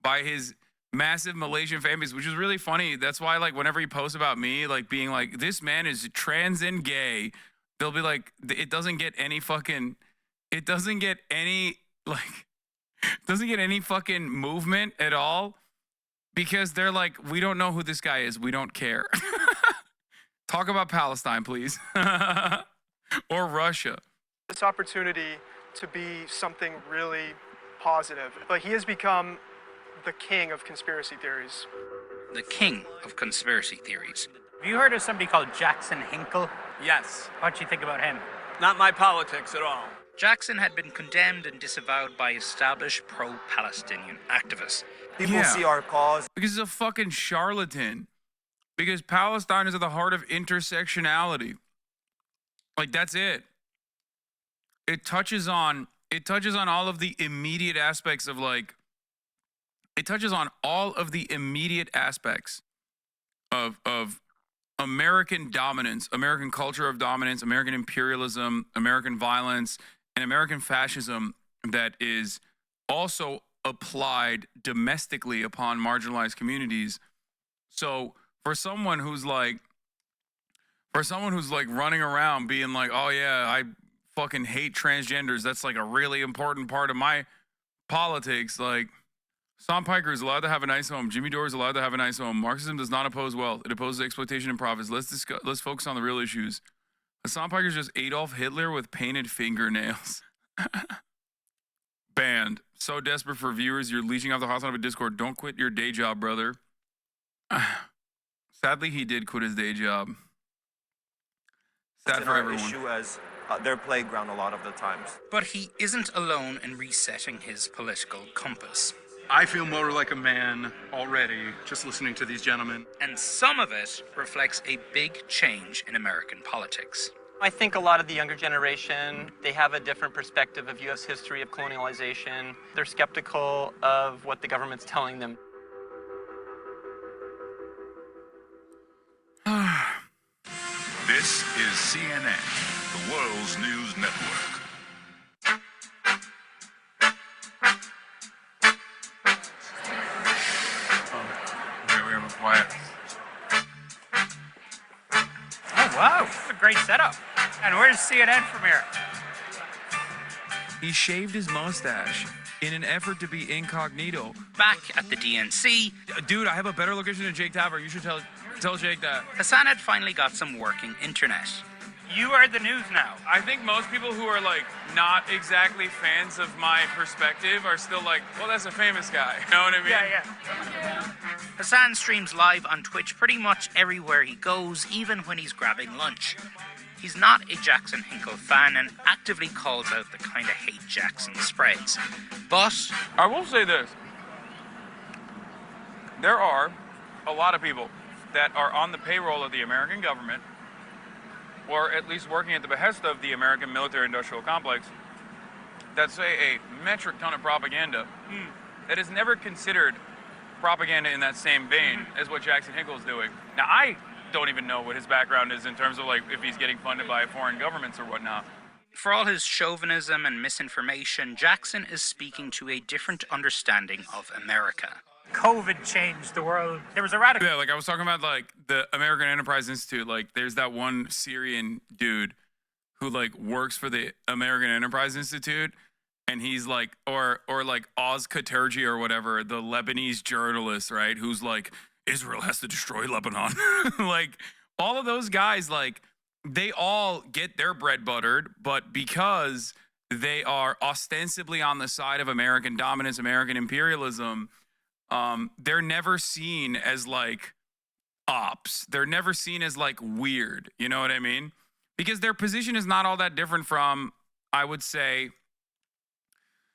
by his massive Malaysian fan base, which is really funny. That's why, like, whenever he posts about me, like, being like, this man is trans and gay, they'll be like, it doesn't get any fucking movement at all because they're like, we don't know who this guy is. We don't care. Talk about Palestine, please. Or Russia. This opportunity to be something really positive. But he has become the king of conspiracy theories. The king of conspiracy theories. Have you heard of somebody called Jackson Hinkle? Yes. What do you think about him? Not my politics at all. Jackson had been condemned and disavowed by established pro-Palestinian activists. People see our cause because he's a fucking charlatan. Because Palestine is at the heart of intersectionality. Like, that's it. It touches on all of the immediate aspects of, like, it touches on all of the immediate aspects of American dominance, American culture of dominance, American imperialism, American violence, and American fascism that is also applied domestically upon marginalized communities. So for someone who's like running around being like, oh yeah, I fucking hate transgenders, that's like a really important part of my politics. Like, Sam Piker is allowed to have a nice home. Jimmy Dore is allowed to have a nice home. Marxism does not oppose wealth. It opposes exploitation and profits. Let's focus on the real issues. Hassan Piker is just Adolf Hitler with painted fingernails. Banned. So desperate for viewers, you're leeching off the Hasanabi Discord. Don't quit your day job, brother. Sadly, he did quit his day job. Sad for everyone. Issue as their playground a lot of the times. But he isn't alone in resetting his political compass. I feel more like a man already just listening to these gentlemen. And some of it reflects a big change in American politics. I think a lot of the younger generation, they have a different perspective of U.S. history of colonialization. They're skeptical of what the government's telling them. This is CNN, the world's news network. Quiet. Oh, wow. That's a great setup. And where's CNN from here? He shaved his mustache in an effort to be incognito. Back at the DNC. Dude, I have a better location than Jake Tapper. You should tell Jake that. Hasan had finally got some working internet. You are the news now. I think most people who are like not exactly fans of my perspective are still like, well, that's a famous guy. You know what I mean? Yeah. Hasan streams live on Twitch pretty much everywhere he goes, even when he's grabbing lunch. He's not a Jackson Hinkle fan and actively calls out the kind of hate Jackson spreads. But I will say this. There are a lot of people that are on the payroll of the American government, or at least working at the behest of the American military-industrial complex, that say a metric ton of propaganda that is never considered propaganda in that same vein as what Jackson Hinkle is doing. Now, I don't even know what his background is in terms of like if he's getting funded by foreign governments or whatnot. for all his chauvinism and misinformation, Jackson is speaking to a different understanding of America. COVID changed the world. There was a radical... Yeah, like I was talking about, like, the American Enterprise Institute. Like, there's that one Syrian dude who, like, works for the American Enterprise Institute, and he's, like, or like, Oz Katerji or whatever, the Lebanese journalist, right, who's, like, Israel has to destroy Lebanon. Like, all of those guys, like, they all get their bread buttered, but because they are ostensibly on the side of American dominance, American imperialism, they're never seen as like ops. They're never seen as like weird. You know what I mean? Because their position is not all that different from, I would say,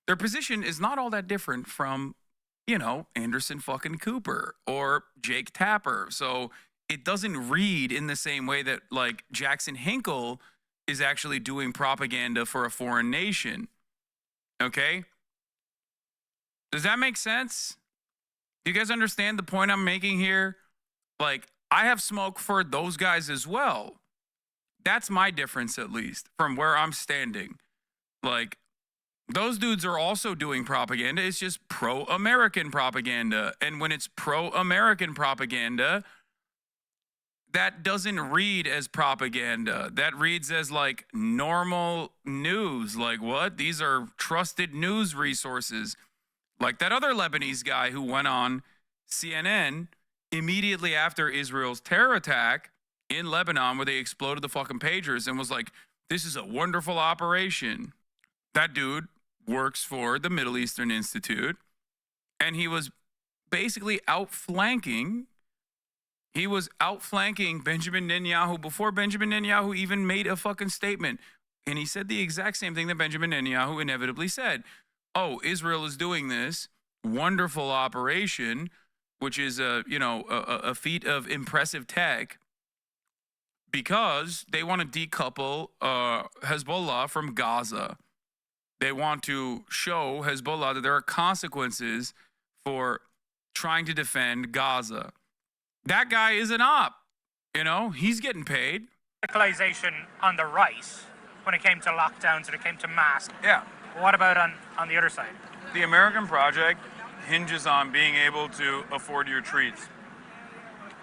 their position is not all that different from, you know, Anderson fucking Cooper or Jake Tapper. So it doesn't read in the same way that like Jackson Hinkle is actually doing propaganda for a foreign nation. Okay? Does that make sense? Do you guys understand the point I'm making here? Like, I have smoke for those guys as well. That's my difference, at least, from where I'm standing. Like, those dudes are also doing propaganda. It's just pro-American propaganda. And when it's pro-American propaganda, that doesn't read as propaganda. That reads as, like, normal news. Like, what? These are trusted news resources. Like that other Lebanese guy who went on CNN immediately after Israel's terror attack in Lebanon where they exploded the fucking pagers and was like, this is a wonderful operation. That dude works for the Middle Eastern Institute, and he was basically outflanking Benjamin Netanyahu before Benjamin Netanyahu even made a fucking statement. And he said the exact same thing that Benjamin Netanyahu inevitably said. Oh, Israel is doing this wonderful operation, which is a feat of impressive tech, because they want to decouple Hezbollah from Gaza. They want to show Hezbollah that there are consequences for trying to defend Gaza. that guy is an op. You know, he's getting paid. Radicalization on the right when it came to lockdowns, when it came to masks. Yeah. What about on the other side? The American project hinges on being able to afford your treats.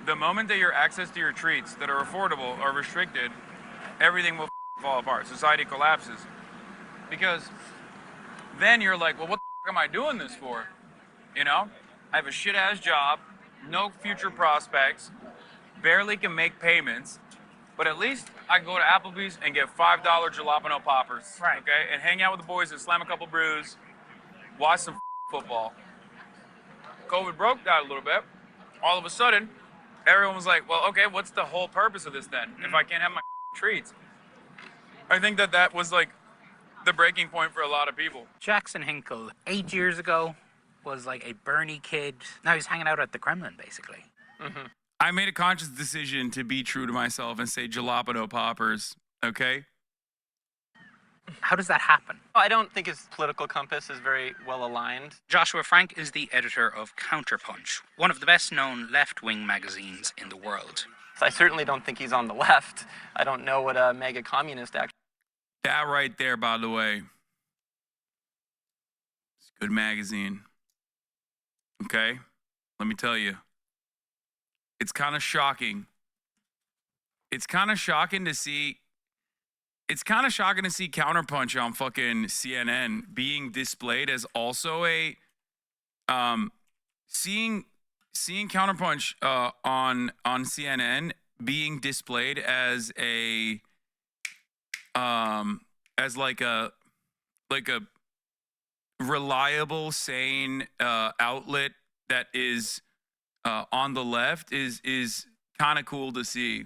The moment that your access to your treats that are affordable are restricted, everything will fall apart. Society collapses. Because then you're like, well, what the am I doing this for? You know, I have a shit-ass job, no future prospects, barely can make payments, but at least I can go to Applebee's and get $5 jalapeno poppers, right? Okay, and hang out with the boys and slam a couple brews, watch some football. COVID broke that a little bit. All of a sudden, everyone was like, well, okay, what's the whole purpose of this then? If I can't have my treats. I think that was like the breaking point for a lot of people. Jackson Hinkle, 8 years ago, was like a Bernie kid. Now he's hanging out at the Kremlin, basically. Mm-hmm. I made a conscious decision to be true to myself and say jalapeno poppers, okay? How does that happen? I don't think his political compass is very well aligned. Joshua Frank is the editor of Counterpunch, one of the best-known left-wing magazines in the world. So I certainly don't think he's on the left. I don't know what a mega communist actually. That right there, by the way. It's a good magazine. Okay? Let me tell you. It's kind of shocking. It's kind of shocking to see Counterpunch on fucking CNN being displayed as also a seeing Counterpunch on CNN being displayed as a as like a reliable, sane outlet that is on the left is kind of cool to see.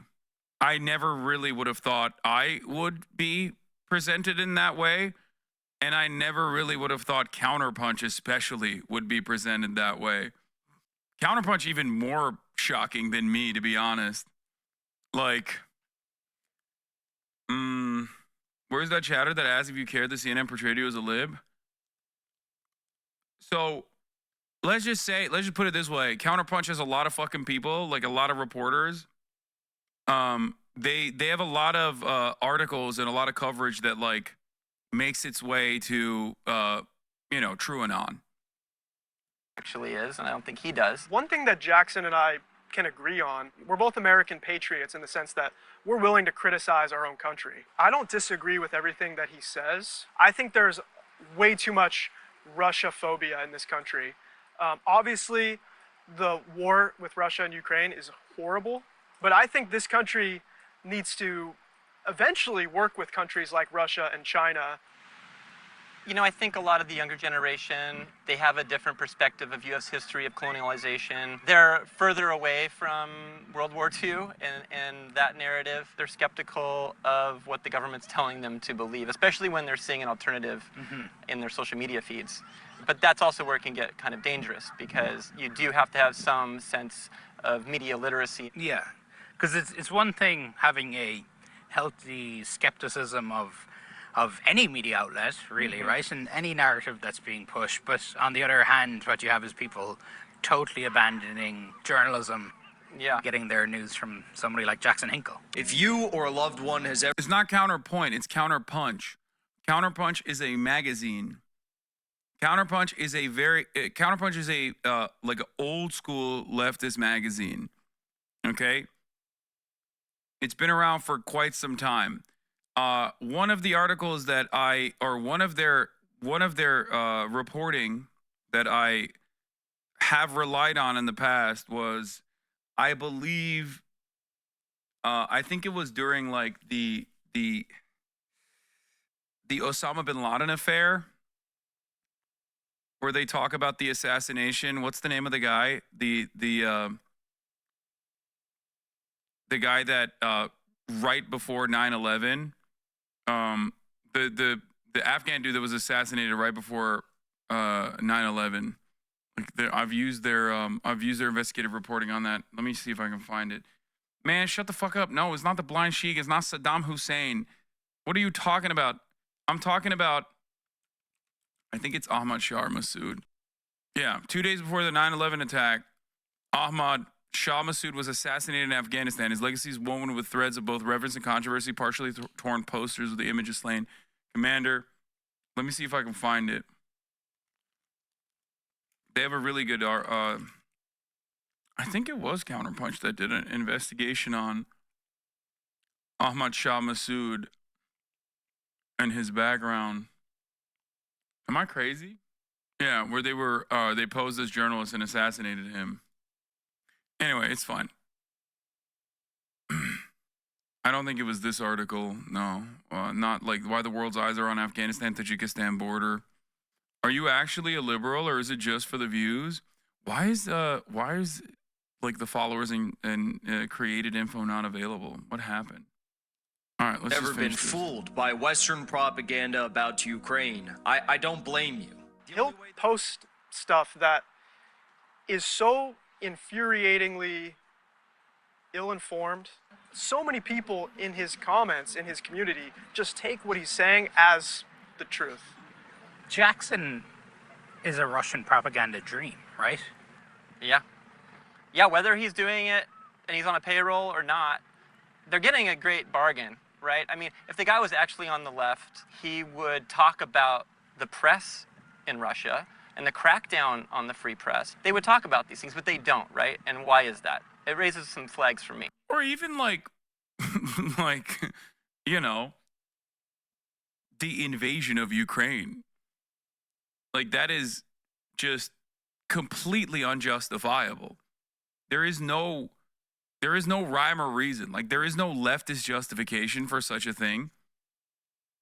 I never really would have thought I would be presented in that way, and I never really would have thought Counterpunch especially would be presented that way. Counterpunch even more shocking than me, to be honest. Like, where's that chatter that asked if you cared the CNN portrayed you as a lib? So let's just put it this way. Counterpunch has a lot of fucking people, like a lot of reporters. They have a lot of articles and a lot of coverage that like makes its way to TrueAnon. Actually is, and I don't think he does. One thing that Jackson and I can agree on, we're both American patriots in the sense that we're willing to criticize our own country. I don't disagree with everything that he says. I think there's way too much Russia phobia in this country. Obviously, the war with Russia and Ukraine is horrible, but I think this country needs to eventually work with countries like Russia and China. You know, I think a lot of the younger generation, they have a different perspective of U.S. history of colonialization. They're further away from World War II and that narrative. They're skeptical of what the government's telling them to believe, especially when they're seeing an alternative in their social media feeds. But that's also where it can get kind of dangerous, because you do have to have some sense of media literacy. Yeah, because it's one thing having a healthy skepticism of any media outlet, really, right? And any narrative that's being pushed. But on the other hand, what you have is people totally abandoning journalism, getting their news from somebody like Jackson Hinkle. If you or a loved one has ever... It's not Counterpoint, it's Counterpunch. Counterpunch is a magazine. Counterpunch is a like an old school leftist magazine. Okay? It's been around for quite some time. One of the articles that one of their reporting that I have relied on in the past was, I believe, I think it was during like the Osama bin Laden affair, where they talk about the assassination. What's the name of the guy? The guy that right before 9/11. The Afghan dude that was assassinated right before 9/11. Like I've used their investigative reporting on that. Let me see if I can find it. Man, shut the fuck up. No, it's not the Blind Sheik. It's not Saddam Hussein. What are you talking about? I'm talking about, I think it's Ahmad Shah Massoud. Yeah, 2 days before the 9/11 attack, Ahmad Shah Massoud was assassinated in Afghanistan. His legacy is woven with threads of both reverence and controversy, partially torn posters with the image of slain commander. Let me see if I can find it. They have a really good, I think it was Counterpunch that did an investigation on Ahmad Shah Massoud and his background. Am I crazy? Yeah, where they posed as journalists and assassinated him. Anyway, it's fine. I don't think it was this article. No, not like why the world's eyes are on Afghanistan-Tajikistan border. Are you actually a liberal, or is it just for the views? Why is like the followers and created info not available? What happened? All right, let's Never just been finish this. fooled by Western propaganda about Ukraine. I don't blame you. He'll post stuff that is so infuriatingly ill-informed. So many people in his comments, in his community, just take what he's saying as the truth. Jackson is a Russian propaganda dream, right? Yeah. Yeah, whether he's doing it and he's on a payroll or not, they're getting a great bargain, right? I mean, if the guy was actually on the left, he would talk about the press in Russia and the crackdown on the free press. They would talk about these things, but they don't, right? And why is that? It raises some flags for me. Or even like, like, you know, the invasion of Ukraine. Like, that is just completely unjustifiable. There is no rhyme or reason. Like, there is no leftist justification for such a thing.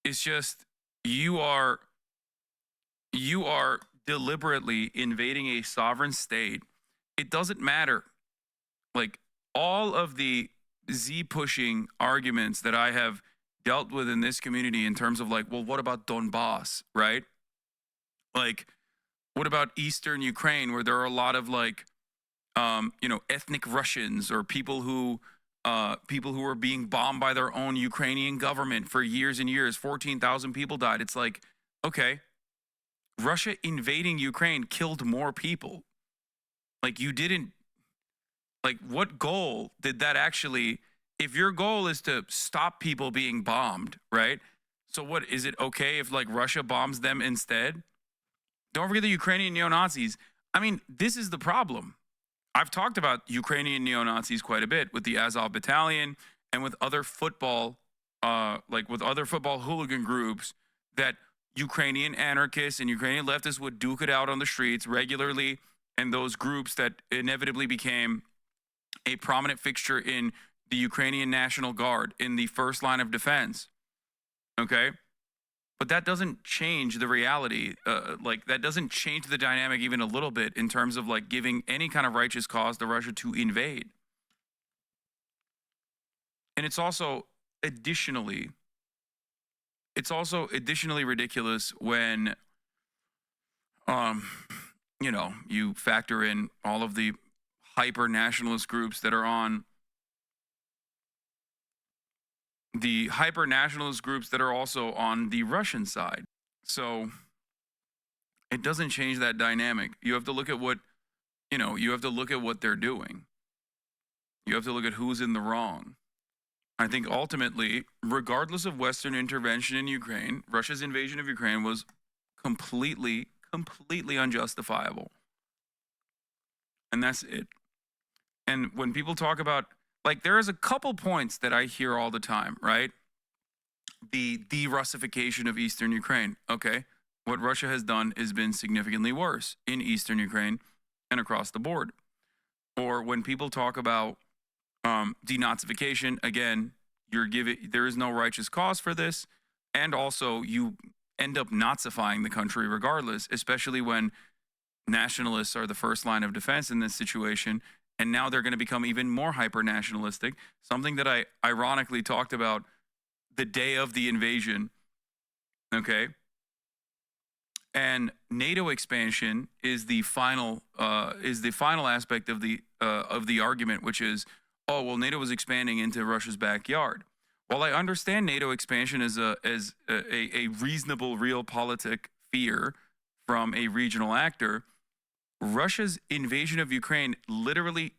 It's just you are deliberately invading a sovereign state. It doesn't matter. Like, all of the Z-pushing arguments that I have dealt with in this community in terms of like, well, what about Donbass, right? Like, what about Eastern Ukraine, where there are a lot of like, ethnic Russians or people who are being bombed by their own Ukrainian government for years and years. 14,000 people died. It's like, okay, Russia invading Ukraine killed more people. Like, you didn't, like, what goal did that actually, if your goal is to stop people being bombed, right? So what, is it okay if like Russia bombs them instead? Don't forget the Ukrainian neo-Nazis. I mean, this is the problem. I've talked about Ukrainian neo-Nazis quite a bit with the Azov Battalion and with other football, hooligan groups that Ukrainian anarchists and Ukrainian leftists would duke it out on the streets regularly, and those groups that inevitably became a prominent fixture in the Ukrainian National Guard in the first line of defense. Okay? But that doesn't change the reality. That doesn't change the dynamic even a little bit in terms of like giving any kind of righteous cause to Russia to invade. And it's also additionally ridiculous when, you factor in all of the hyper-nationalist groups that are on the hyper-nationalist groups that are also on the Russian side. So it doesn't change that dynamic. You have to look at what they're doing. You have to look at who's in the wrong. I think ultimately, regardless of Western intervention in Ukraine, Russia's invasion of Ukraine was completely unjustifiable. And that's it. And when people talk about, like, there is a couple points that I hear all the time, right? The de-Russification of Eastern Ukraine. Okay, what Russia has done has been significantly worse in Eastern Ukraine and across the board. Or when people talk about denazification, again, there is no righteous cause for this, and also you end up Nazifying the country regardless, especially when nationalists are the first line of defense in this situation. And now they're going to become even more hyper-nationalistic, something that I ironically talked about the day of the invasion, okay? And NATO expansion is the final aspect of the argument, which is, oh, well, NATO was expanding into Russia's backyard. While I understand NATO expansion as a reasonable realpolitik fear from a regional actor, Russia's invasion of Ukraine literally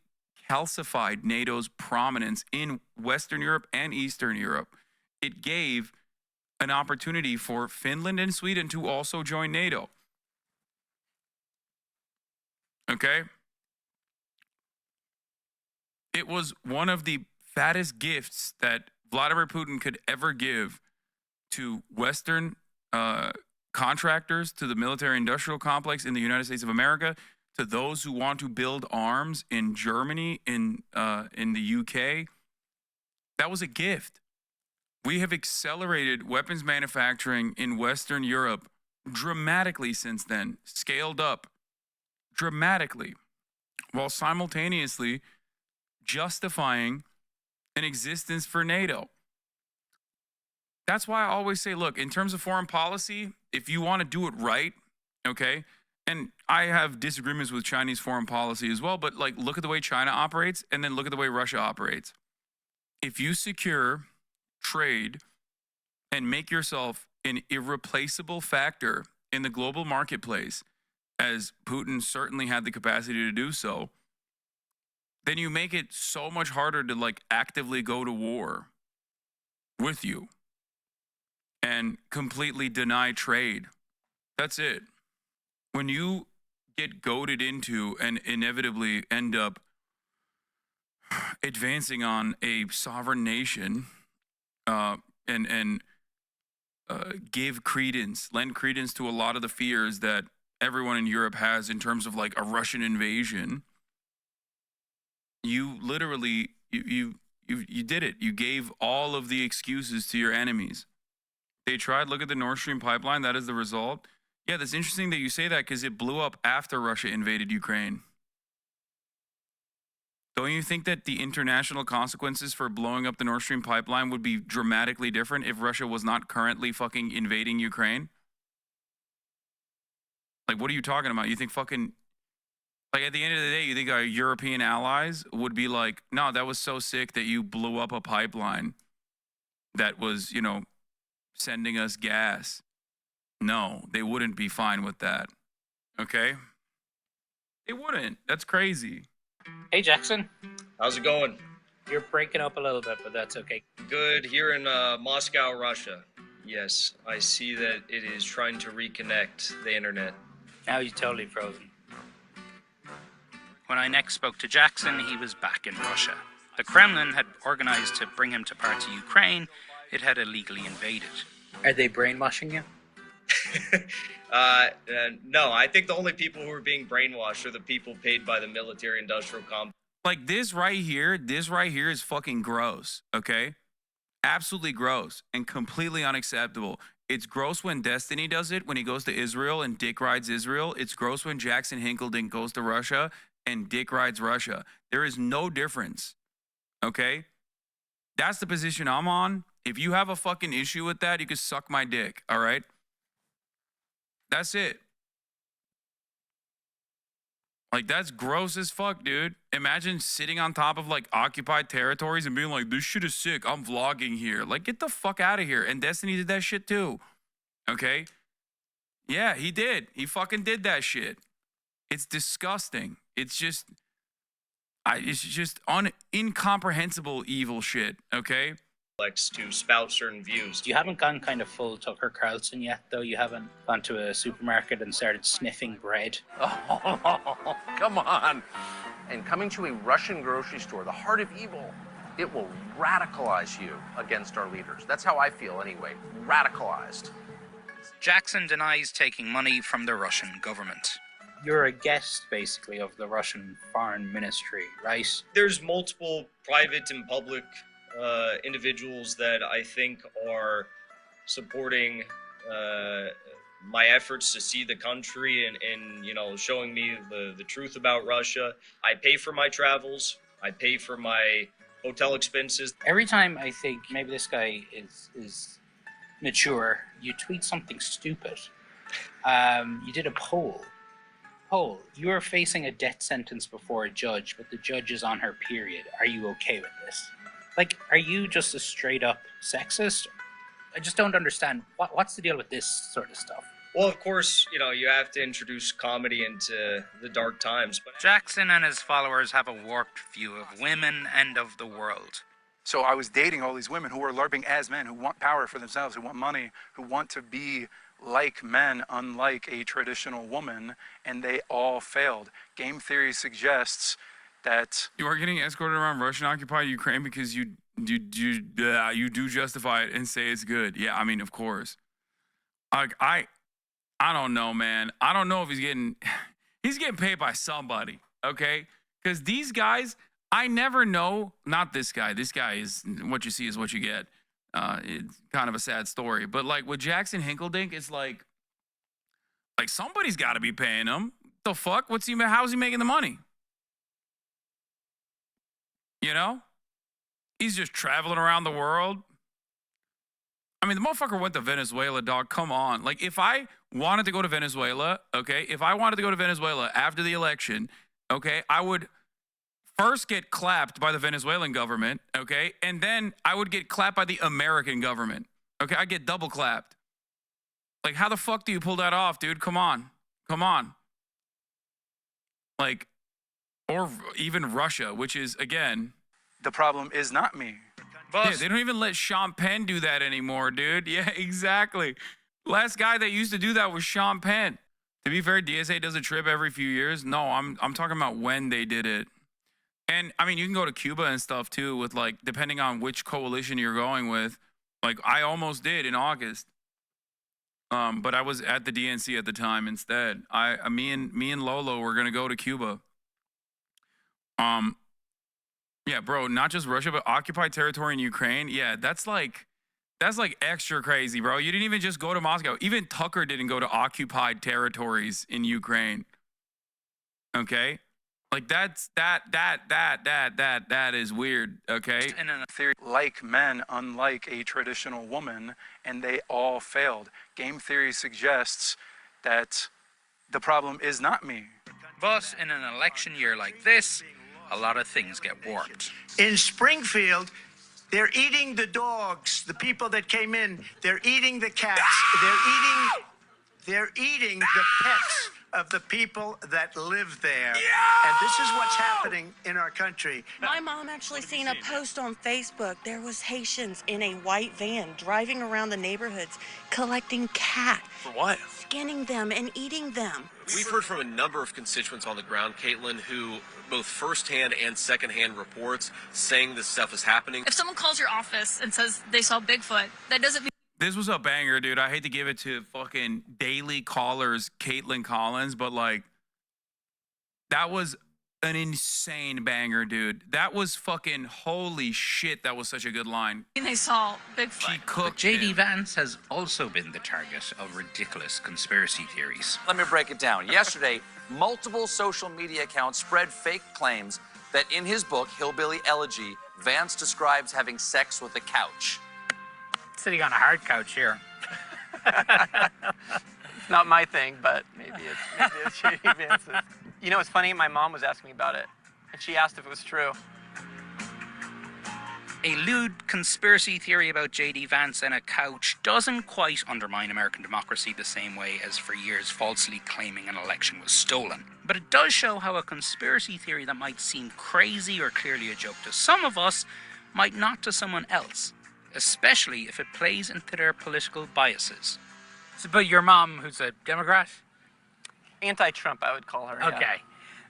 calcified NATO's prominence in Western Europe and Eastern Europe. It gave an opportunity for Finland and Sweden to also join NATO. Okay? It was one of the fattest gifts that Vladimir Putin could ever give to Western contractors, to the military-industrial complex in the United States of America, to those who want to build arms in Germany, in the UK. That was a gift. We have accelerated weapons manufacturing in Western Europe dramatically since then, scaled up dramatically, while simultaneously justifying an existence for NATO. That's why I always say, look, in terms of foreign policy, if you want to do it right, okay, and I have disagreements with Chinese foreign policy as well, but like, look at the way China operates and then look at the way Russia operates. If you secure trade and make yourself an irreplaceable factor in the global marketplace, as Putin certainly had the capacity to do so, then you make it so much harder to like actively go to war with you and completely deny trade. That's it. When you get goaded into and inevitably end up advancing on a sovereign nation and give credence, lend credence to a lot of the fears that everyone in Europe has in terms of like a Russian invasion, you literally, you did it. You gave all of the excuses to your enemies. They tried, look at the Nord Stream pipeline, that is the result. Yeah, that's interesting that you say that because it blew up after Russia invaded Ukraine. Don't you think that the international consequences for blowing up the Nord Stream pipeline would be dramatically different if Russia was not currently fucking invading Ukraine? Like, what are you talking about? You think fucking, like, at the end of the day, you think our European allies would be like, no, that was so sick that you blew up a pipeline that was, you know, sending us gas. No, they wouldn't be fine with that. Okay? They wouldn't. That's crazy. Hey, Jackson. How's it going? You're breaking up a little bit, but that's okay. Good. Here in Moscow, Russia. Yes, I see that it is trying to reconnect the internet. Now he's totally frozen. When I next spoke to Jackson, he was back in Russia. The Kremlin had organized to bring him to parts of Ukraine it had illegally invaded. Are they brainwashing you? No, I think the only people who are being brainwashed are the people paid by the military-industrial complex. Like this right here is fucking gross, okay? Absolutely gross and completely unacceptable. It's gross when Destiny does it, when he goes to Israel and dick rides Israel. It's gross when Jackson Hinkle goes to Russia and dick rides Russia. There is no difference, okay? That's the position I'm on. If you have a fucking issue with that, you can suck my dick, all right? That's it. Like, that's gross as fuck, dude. Imagine sitting on top of, like, occupied territories and being like, this shit is sick. I'm vlogging here. Like, get the fuck out of here. And Destiny did that shit too. Okay? Yeah, he did. He fucking did that shit. It's disgusting. It's just incomprehensible evil shit, okay? To spout certain views. You haven't gone kind of full Tucker Carlson yet, though. You haven't gone to a supermarket and started sniffing bread. Oh, come on. And coming to a Russian grocery store, the heart of evil, it will radicalize you against our leaders. That's how I feel anyway. Radicalized. Jackson denies taking money from the Russian government. You're a guest, basically, of the Russian Foreign Ministry, right? There's multiple private and public individuals that I think are supporting my efforts to see the country and you know, showing me the truth about Russia. I pay for my travels. I pay for my hotel expenses. Every time I think maybe this guy is mature, you tweet something stupid. You did a poll. You are facing a death sentence before a judge, but the judge is on her period. Are you okay with this? Like, are you just a straight up sexist? I just don't understand. What's the deal with this sort of stuff? Well, of course, you have to introduce comedy into the dark times. But Jackson and his followers have a warped view of women and of the world. So I was dating all these women who were LARPing as men, who want power for themselves, who want money, who want to be like men, unlike a traditional woman, and they all failed. Game theory suggests that you are getting escorted around Russian-occupied Ukraine because you do justify it and say it's good. Yeah, I mean, of course. I don't know, man. I don't know if he's getting paid by somebody, okay? Because these guys, I never know. Not this guy. This guy is what you see is what you get. It's kind of a sad story. But like with Jackson Hinkledink, it's like somebody's got to be paying him. The fuck? How's he making the money? He's just traveling around the world. I mean, the motherfucker went to Venezuela, dog. Come on. Like, if I wanted to go to Venezuela, okay, after the election, okay, I would first get clapped by the Venezuelan government, okay, and then I would get clapped by the American government, okay? I get double clapped. Like, how the fuck do you pull that off, dude? Come on. Like, or even Russia, which is, again, the problem is not me. Yeah, they don't even let Sean Penn do that anymore, dude. Yeah, exactly. Last guy that used to do that was Sean Penn. To be fair, DSA does a trip every few years. No, I'm talking about when they did it. And I mean, you can go to Cuba and stuff too, with like, depending on which coalition you're going with. Like, I almost did in August. But I was at the DNC at the time instead. Me and Lolo were gonna go to Cuba. Yeah, bro, not just Russia, but occupied territory in Ukraine. Yeah, that's like extra crazy, bro. You didn't even just go to Moscow. Even Tucker didn't go to occupied territories in Ukraine. Okay? Like that is weird, okay? And in a theory, like men, unlike a traditional woman, and they all failed. Game theory suggests that the problem is not me. But in an election year like this, a lot of things get warped. In Springfield, they're eating the dogs, the people that came in. They're eating the cats. They're eating the pets of the people that live there. And this is what's happening in our country. My mom actually seen a post on Facebook. There was Haitians in a white van driving around the neighborhoods collecting cats. For what? Skinning them and eating them. We've heard from a number of constituents on the ground, Caitlin, who both firsthand and secondhand reports saying this stuff is happening. If someone calls your office and says they saw Bigfoot, that doesn't mean... This was a banger, dude. I hate to give it to fucking Daily Caller's Caitlin Collins, but like, that was an insane banger, dude. That was fucking holy shit. That was such a good line. they saw Bigfoot. She cooked J.D. Vance has also been the target of ridiculous conspiracy theories. Let me break it down. Yesterday, multiple social media accounts spread fake claims that in his book, Hillbilly Elegy, Vance describes having sex with a couch. Sitting on a hard couch here. It's not my thing, but maybe it's J.D. Vance's. You know, it's funny, my mom was asking me about it, and she asked if it was true. A lewd conspiracy theory about J.D. Vance and a couch doesn't quite undermine American democracy the same way as for years falsely claiming an election was stolen. But it does show how a conspiracy theory that might seem crazy or clearly a joke to some of us might not to someone else, especially if it plays into their political biases. So, but your mom, who's a Democrat? Anti-Trump, I would call her. Okay. Yeah.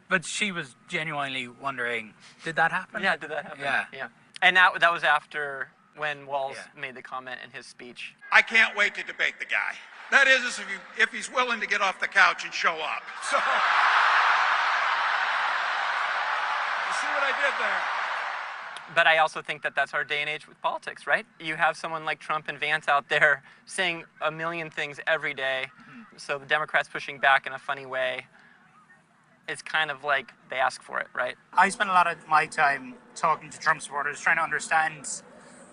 But she was genuinely wondering, did that happen? Yeah, did that happen? Yeah. And that was after when Walz made the comment in his speech. I can't wait to debate the guy. That is, if he's willing to get off the couch and show up. So, you see what I did there? But I also think that that's our day and age with politics, right? You have someone like Trump and Vance out there saying a million things every day. So the Democrats pushing back in a funny way. It's kind of like they ask for it, right? I spend a lot of my time talking to Trump supporters, trying to understand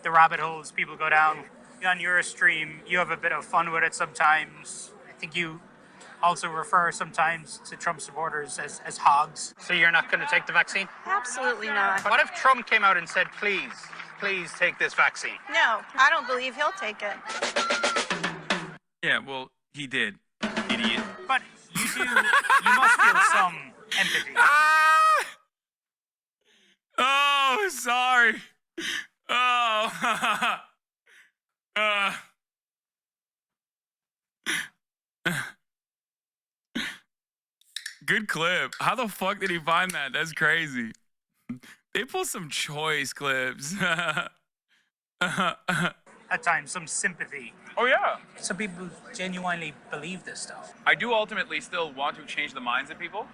the rabbit holes people go down. On your stream, you have a bit of fun with it sometimes. I think you also refer sometimes to Trump supporters as hogs. So you're not going to take the vaccine? Absolutely not. What if Trump came out and said, please take this vaccine? No, I don't believe he'll take it. Yeah, well, he did. idiot. But you must feel some empathy. Oh, sorry. Oh. Good clip. How the fuck did he find that? That's crazy. They pull some choice clips. At times, some sympathy. Oh, yeah. Some people genuinely believe this stuff. I do ultimately still want to change the minds of people.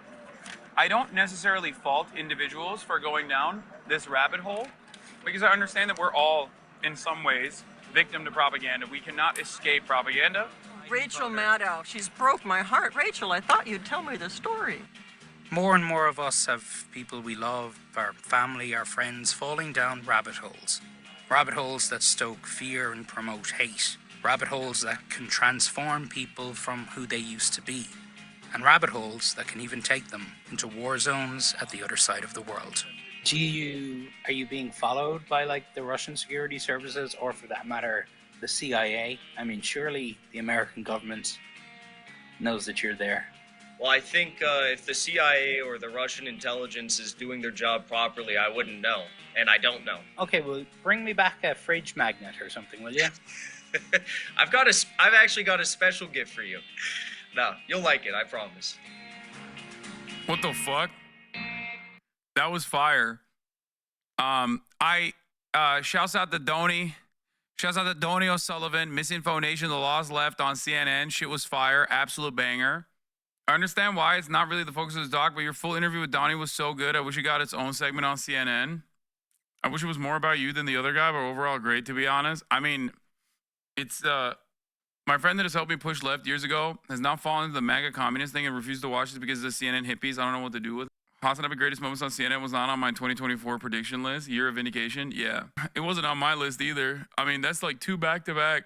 I don't necessarily fault individuals for going down this rabbit hole because I understand that we're all, in some ways, victim to propaganda. We cannot escape propaganda. Rachel Maddow, she's broke my heart. Rachel, I thought you'd tell me the story. More and more of us have people we love, our family, our friends, falling down rabbit holes. Rabbit holes that stoke fear and promote hate. Rabbit holes that can transform people from who they used to be. And rabbit holes that can even take them into war zones at the other side of the world. Are you being followed by like the Russian security services, or for that matter, the CIA? I mean, surely the American government knows that you're there. Well, I think if the CIA or the Russian intelligence is doing their job properly, I wouldn't know, and I don't know. Okay, well, bring me back a fridge magnet or something, will you? I've actually got a special gift for you. No, you'll like it, I promise. What the fuck? That was fire. Shouts out to Donie. Shouts out to Donie O'Sullivan. MisinfoNation, the laws left on CNN. Shit was fire. Absolute banger. I understand why it's not really the focus of this doc, but your full interview with Donie was so good. I wish it got its own segment on CNN. I wish it was more about you than the other guy, but overall great, to be honest. I mean, it's my friend that has helped me push left years ago has now fallen into the MAGA communist thing and refused to watch it because of the CNN hippies. I don't know what to do with it. Hasanabi greatest moments on CNN was not on my 2024 prediction list. Year of vindication. Yeah. It wasn't on my list either. I mean, that's like two back-to-back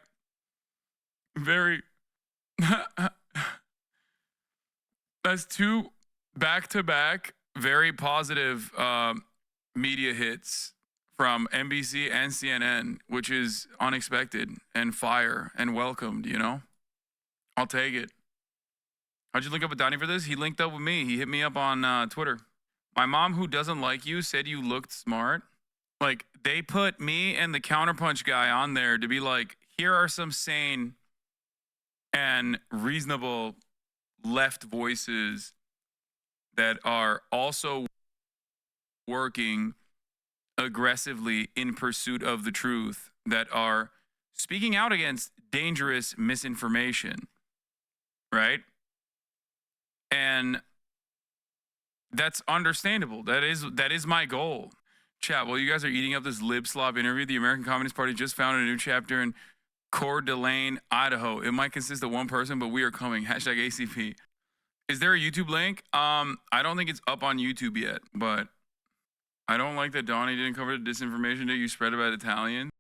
very... That's two back-to-back very positive media hits from NBC and CNN, which is unexpected and fire and welcomed, you know? I'll take it. How'd you link up with Donie for this? He linked up with me. He hit me up on Twitter. My mom, who doesn't like you, said you looked smart. Like, they put me and the Counterpunch guy on there to be like, here are some sane and reasonable left voices that are also working aggressively in pursuit of the truth, that are speaking out against dangerous misinformation, right? And that's understandable. That is my goal. Chat, while you guys are eating up this lib slob interview, the American Communist Party just founded a new chapter in Coeur d'Alene, Idaho. It might consist of one person, but we are coming. Hashtag ACP. Is there a YouTube link? I don't think it's up on YouTube yet, but I don't like that Donie didn't cover the disinformation that you spread about Italians.